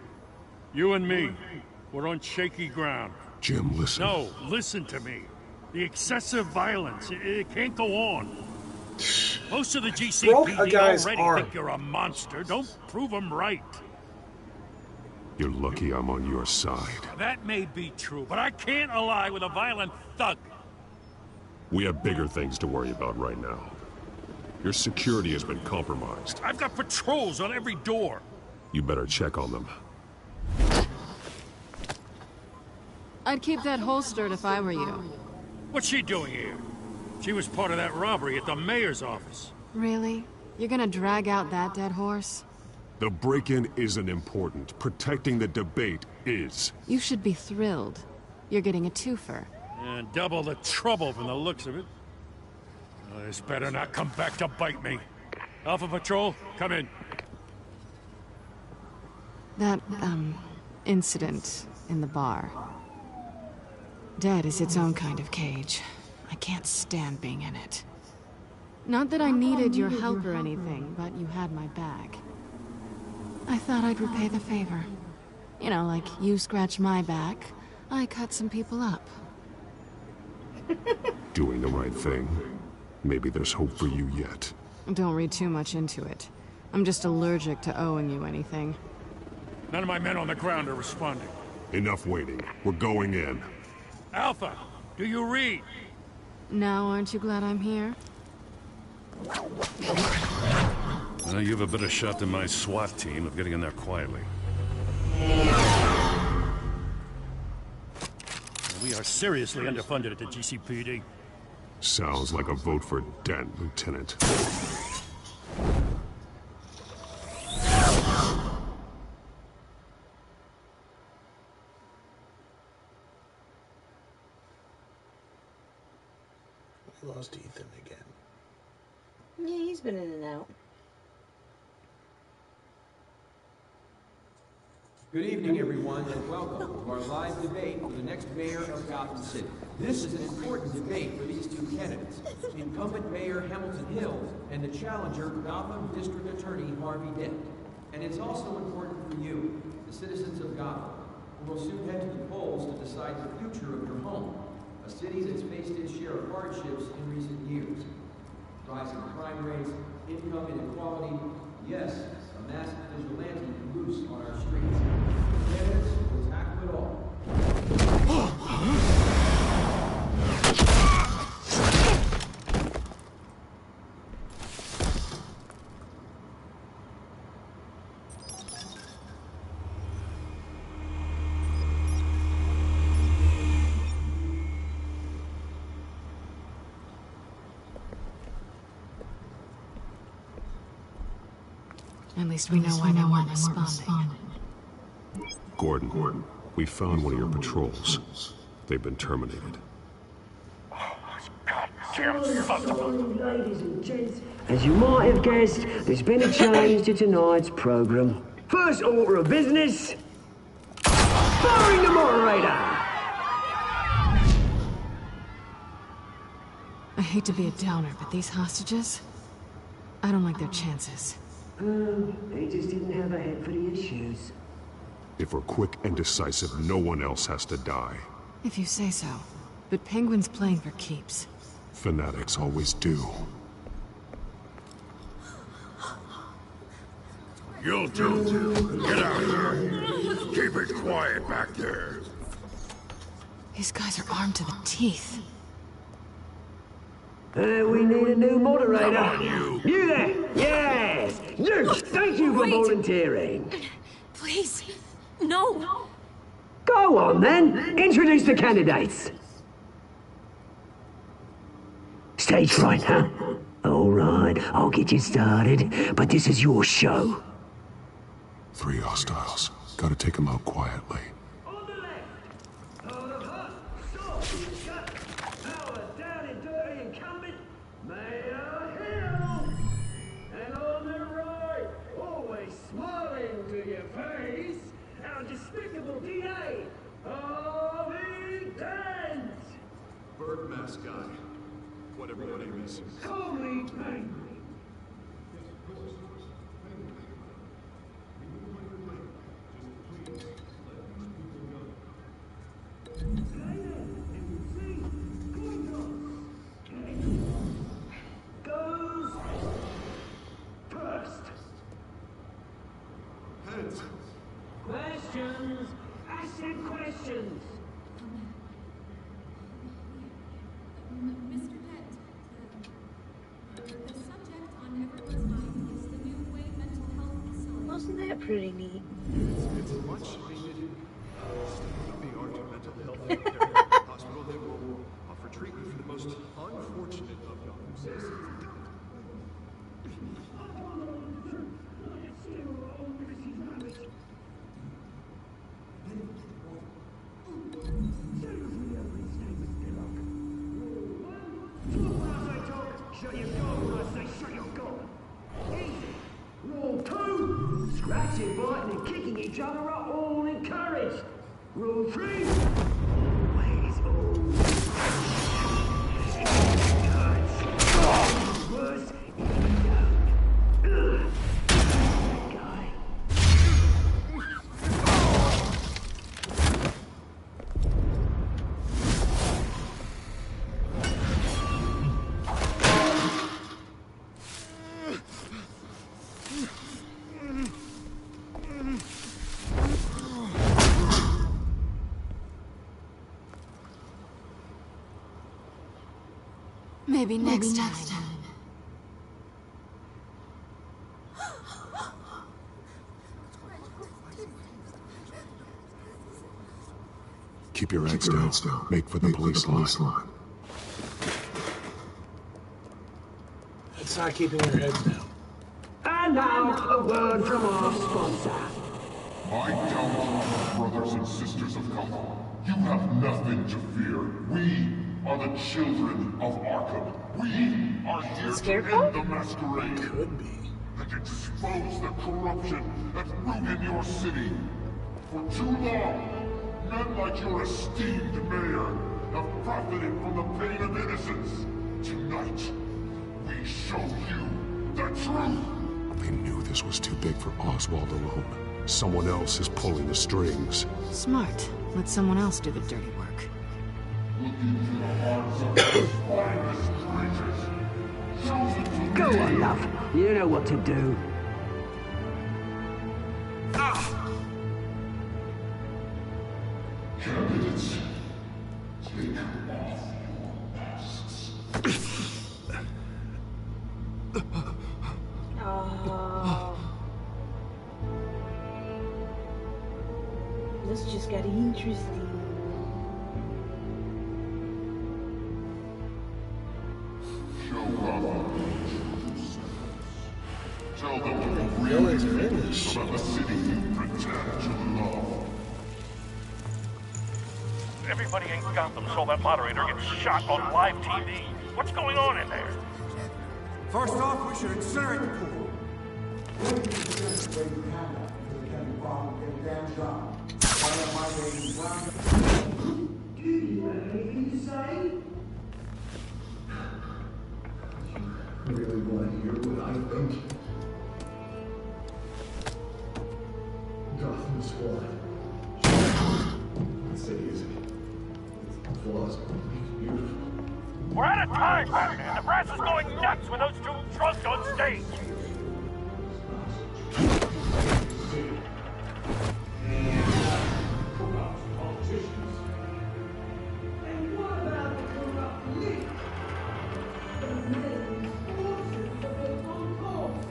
you and me, we're on shaky ground. Jim, listen. No, listen to me. The excessive violence, it can't go on. Most of the GCPD already think you're a monster. Don't prove them right. You're lucky I'm on your side. That may be true, but I can't ally with a violent thug. We have bigger things to worry about right now. Your security has been compromised. I've got patrols on every door. You better check on them. I'd keep that holstered if I were you. What's she doing here? She was part of that robbery at the mayor's office. Really? You're gonna drag out that dead horse? The break-in isn't important. Protecting the debate is. You should be thrilled. You're getting a twofer. And double the trouble from the looks of it. This better not come back to bite me. Alpha Patrol, come in. That, incident in the bar. Dead is its own kind of cage. I can't stand being in it. Not that I needed your help or anything, but you had my back. I thought I'd repay the favor. You know, like you scratch my back, I cut some people up. Doing the right thing. Maybe there's hope for you yet. Don't read too much into it. I'm just allergic to owing you anything. None of my men on the ground are responding. Enough waiting. We're going in. Alpha, do you read? Now, aren't you glad I'm here? Well, you have a better shot than my SWAT team of getting in there quietly. We are seriously underfunded at the GCPD. Sounds like a vote for Dent, Lieutenant. We lost Ethan again. Yeah, he's been in and out. Good evening, everyone, and welcome to our live debate for the next mayor of Gotham City. This is an important debate for these two candidates, incumbent Mayor Hamilton Hill and the challenger, Gotham District Attorney Harvey Dent. And it's also important for you, the citizens of Gotham, who will soon head to the polls to decide the future of your home, a city that's faced its share of hardships in recent years. Rising crime rates, income inequality, Yes, a masked vigilante loose on our streets. Candidates will tackle it all. At least we know why they weren't responding. Gordon, we found one of your patrols. They've been terminated. Ladies and gents, as you might have guessed, there's been a change to tonight's program. First order of business, firing the moderator! I hate to be a downer, but these hostages, I don't like their chances. They just didn't have a head for the issues. If we're quick and decisive, no one else has to die. If you say so. But Penguin's playing for keeps. Fanatics always do. You'll do. Get out of here. Keep it quiet back there. These guys are armed to the teeth. We need a new moderator. Come on, you. You there? Yes! You! Thank you for volunteering. Please. No. Go on, then. Introduce the candidates. Stage fright, huh? All right, I'll get you started, but this is your show. 3 hostiles. Gotta take them out quietly. Bird mask guy. Whatever your name is. Call me Penguin. Goes first. Heads. Questions. I said questions. Mr. Dent, the subject on everyone's mind is the new Wayne mental health facility. Wasn't that pretty neat? It's a much needed state-of-the-art mental health care hospital that will offer treatment for the most unfortunate of Gotham citizens. Shut your door when I say shut your door. Easy. Rule 2. Scratching, biting, and kicking each other are all encouraged. Rule 3. Always, worse if you don't. Guy. Maybe next time. Keep your heads down. Make for the police line. It's not keeping your heads down. And now, a word from our sponsor. My telltale brothers and sisters of Gotham, you have nothing to fear. We are the children of Arkham. We are here to end the masquerade. Could be. And expose the corruption that ruined your city. For too long, men like your esteemed mayor have profited from the pain of innocence. Tonight, we show you the truth. They knew this was too big for Oswald alone. Someone else is pulling the strings. Smart. Let someone else do the dirty work. Look into the hearts of those finest creatures. Chosen to Go on, love. You know what to do. Oh. This just got interesting. Tell them what the villains are in this shit. About the city you pretend to love. Everybody in Gotham saw that moderator get shot on live TV. What's going on in there? First off, we should incinerate the pool. Really want to hear what I think? Gotham Squad. That city is flaws, but it's beautiful. We're out of time, Batman. The press is going nuts with those two drunks on stage. And what about the corrupt police? The men forces of their own causes.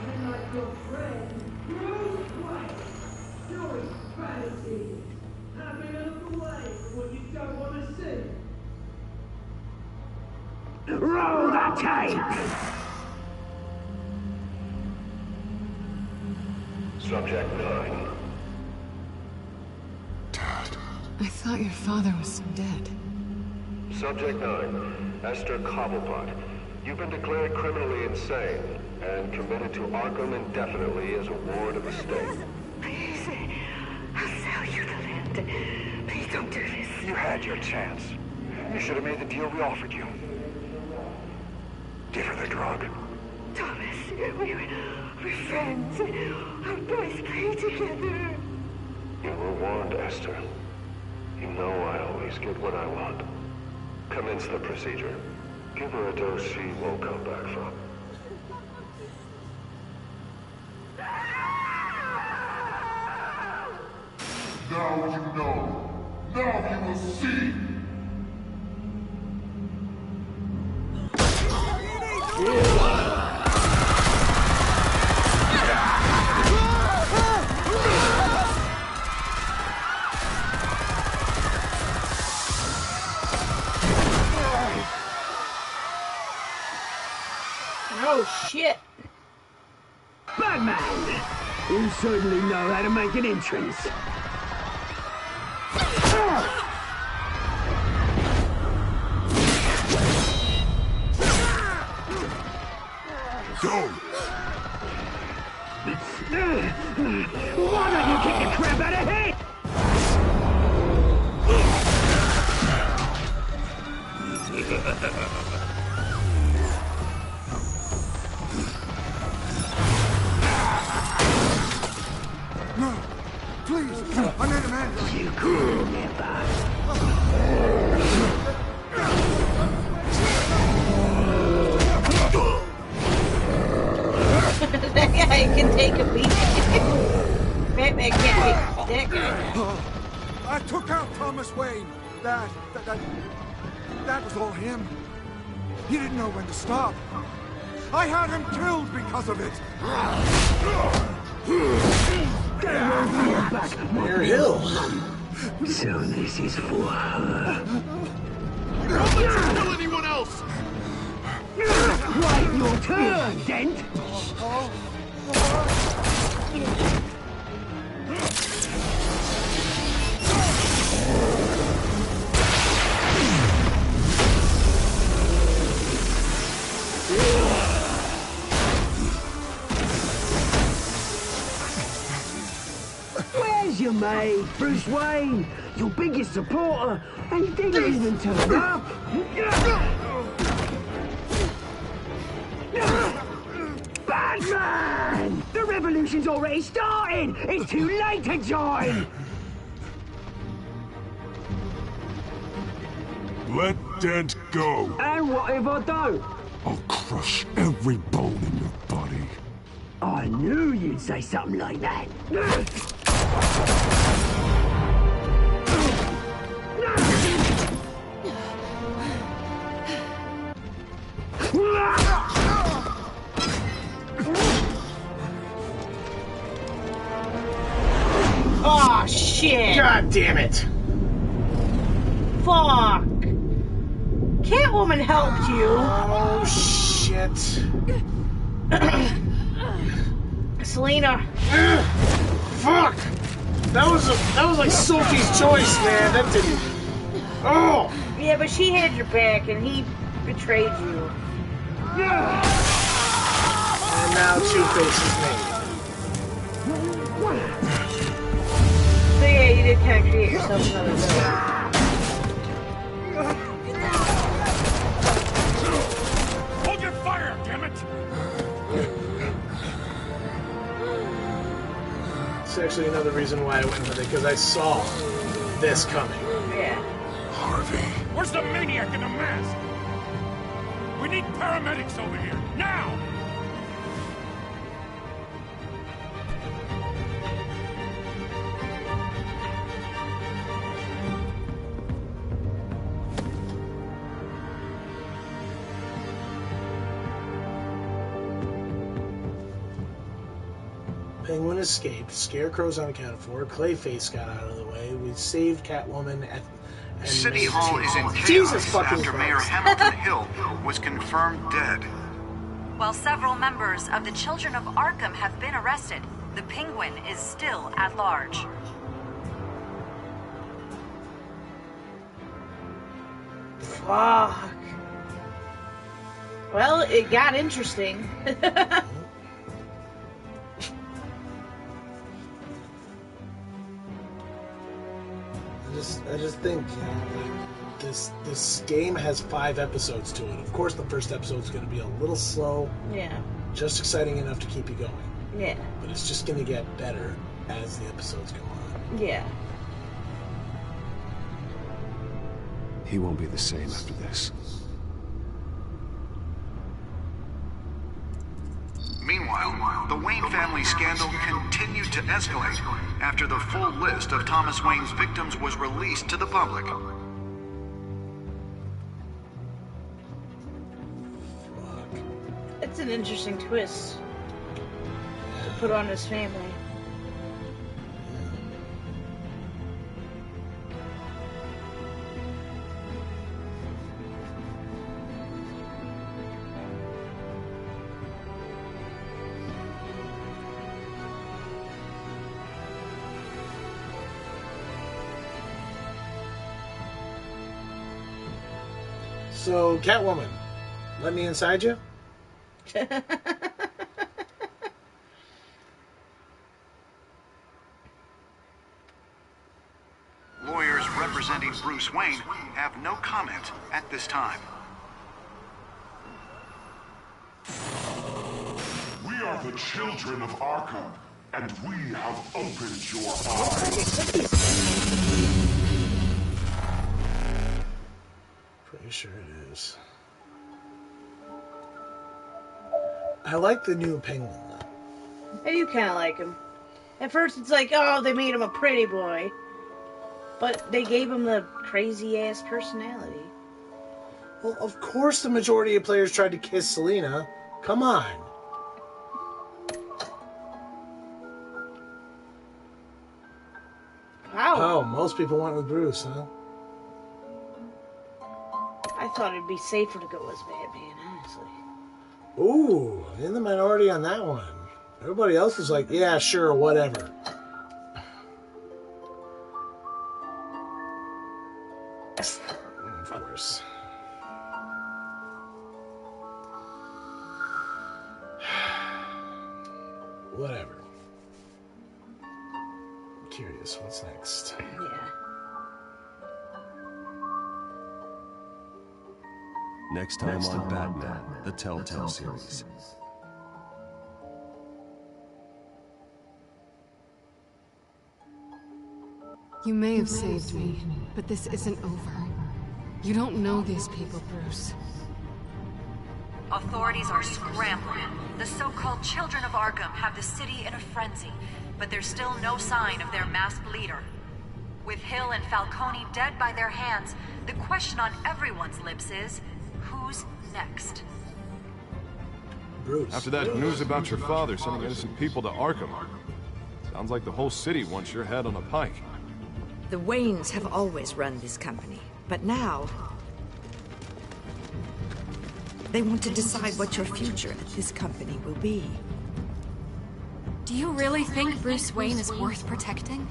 Men like your friend, Bruce Wayne, doing fantasy, having a look away from what you don't want to see. Roll the tape! Subject 9. I thought your father was dead. Subject 9. Esther Cobblepot. You've been declared criminally insane and committed to Arkham indefinitely as a ward of the state. Please, I'll sell you the land. Please don't do this. You had your chance. You should have made the deal we offered you. Give her the drug. Thomas, we're friends. Our boys play together. You were warned, Esther. You know I always get what I want. Commence the procedure. Give her a dose she won't come back from. Now you know. Now you will see. Oh shit! Batman! You certainly know how to make an entrance. Go! Why don't you kick the crap out of here? No! Please! Another man! You could never. That guy can take a beat. Batman can't take that guy. I took out Thomas Wayne. That was all him. He didn't know when to stop. I had him killed because of it. Mayor Hill. So this is for her. Don't let you kill anyone else! Wait your turn, Dent! Where's your mate, Bruce Wayne? Your biggest supporter, and he didn't even turn up. Batman! The revolution's already started! It's too late to join! Let Dent go! And what if I don't? I'll crush every bone in your body. I knew you'd say something like that. God damn it! Fuck! Catwoman helped you. Oh shit! Selena. Fuck! That was like Sophie's choice, man. That didn't. Oh! Yeah, but she had your back, and he betrayed you. And now Two-Face is made. So yeah, you did kind of create yourself another villain. Hold your fire, damn it! It's actually another reason why I went with it, because I saw this coming. Yeah. Harvey. Where's the maniac in the mask? We need paramedics over here, now! Penguin escaped, Scarecrow's unaccounted for, Clayface got out of the way, we saved Catwoman and City Hall is in Jesus chaos fucking after Mayor Christ. Hamilton Hill was confirmed dead. While several members of the Children of Arkham have been arrested, the Penguin is still at large. Fuck. Well, it got interesting. I just think, you know, like, this game has 5 episodes to it. Of course, the first episode's going to be a little slow. Yeah. Just exciting enough to keep you going. Yeah. But it's just going to get better as the episodes go on. Yeah. He won't be the same after this. Meanwhile, the Wayne family scandal continued to escalate after the full list of Thomas Wayne's victims was released to the public. It's an interesting twist to put on his family. So, Catwoman, let me inside you? Lawyers representing Bruce Wayne have no comment at this time. We are the children of Arkham, and we have opened your eyes. Pretty sure it is. I like the new Penguin, though. I do kind of like him. At first it's like, oh, they made him a pretty boy. But they gave him the crazy-ass personality. Well, of course the majority of players tried to kiss Selena. Come on. Wow. Oh, most people went with Bruce, huh? I thought it'd be safer to go as Batman, honestly. Ooh, in the minority on that one. Everybody else was like, yeah, sure, whatever. Of course. Whatever. I'm curious, what's next? Yeah. Next time on Batman, the Telltale series. You may have saved me, but this isn't over. You don't know these people, Bruce. Authorities are scrambling. The so-called Children of Arkham have the city in a frenzy, but there's still no sign of their masked leader. With Hill and Falcone dead by their hands, the question on everyone's lips is, who's next? Bruce. After that news about your father sending innocent people to Arkham, sounds like the whole city wants your head on a pike. The Waynes have always run this company, but now they want to decide what your future at this company will be. Do you really think Bruce Wayne is worth protecting?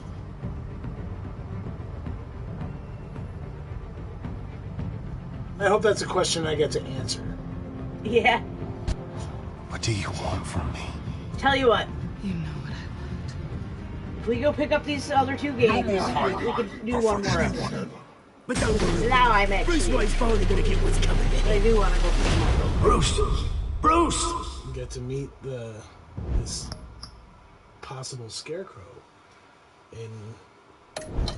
I hope that's a question I get to answer. Yeah. What do you want from me? Tell you what. You know what I want. If we go pick up these other 2 games, we could do one more episode. But don't worry. Now I'm actually... Bruce Wayne's finally gonna get what's coming to him. I do want to go pick them up. Bruce! Bruce! You get to meet this possible Scarecrow in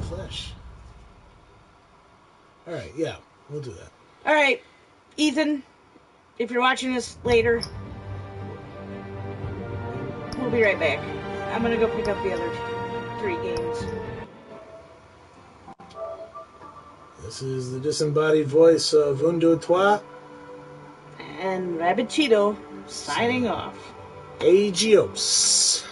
flesh. Alright, yeah, we'll do that. Alright, Ethan, if you're watching this later, we'll be right back. I'm gonna go pick up the other 3 games. This is the disembodied voice of Undo Toi. And Rabbit Cheeto signing off. Agios.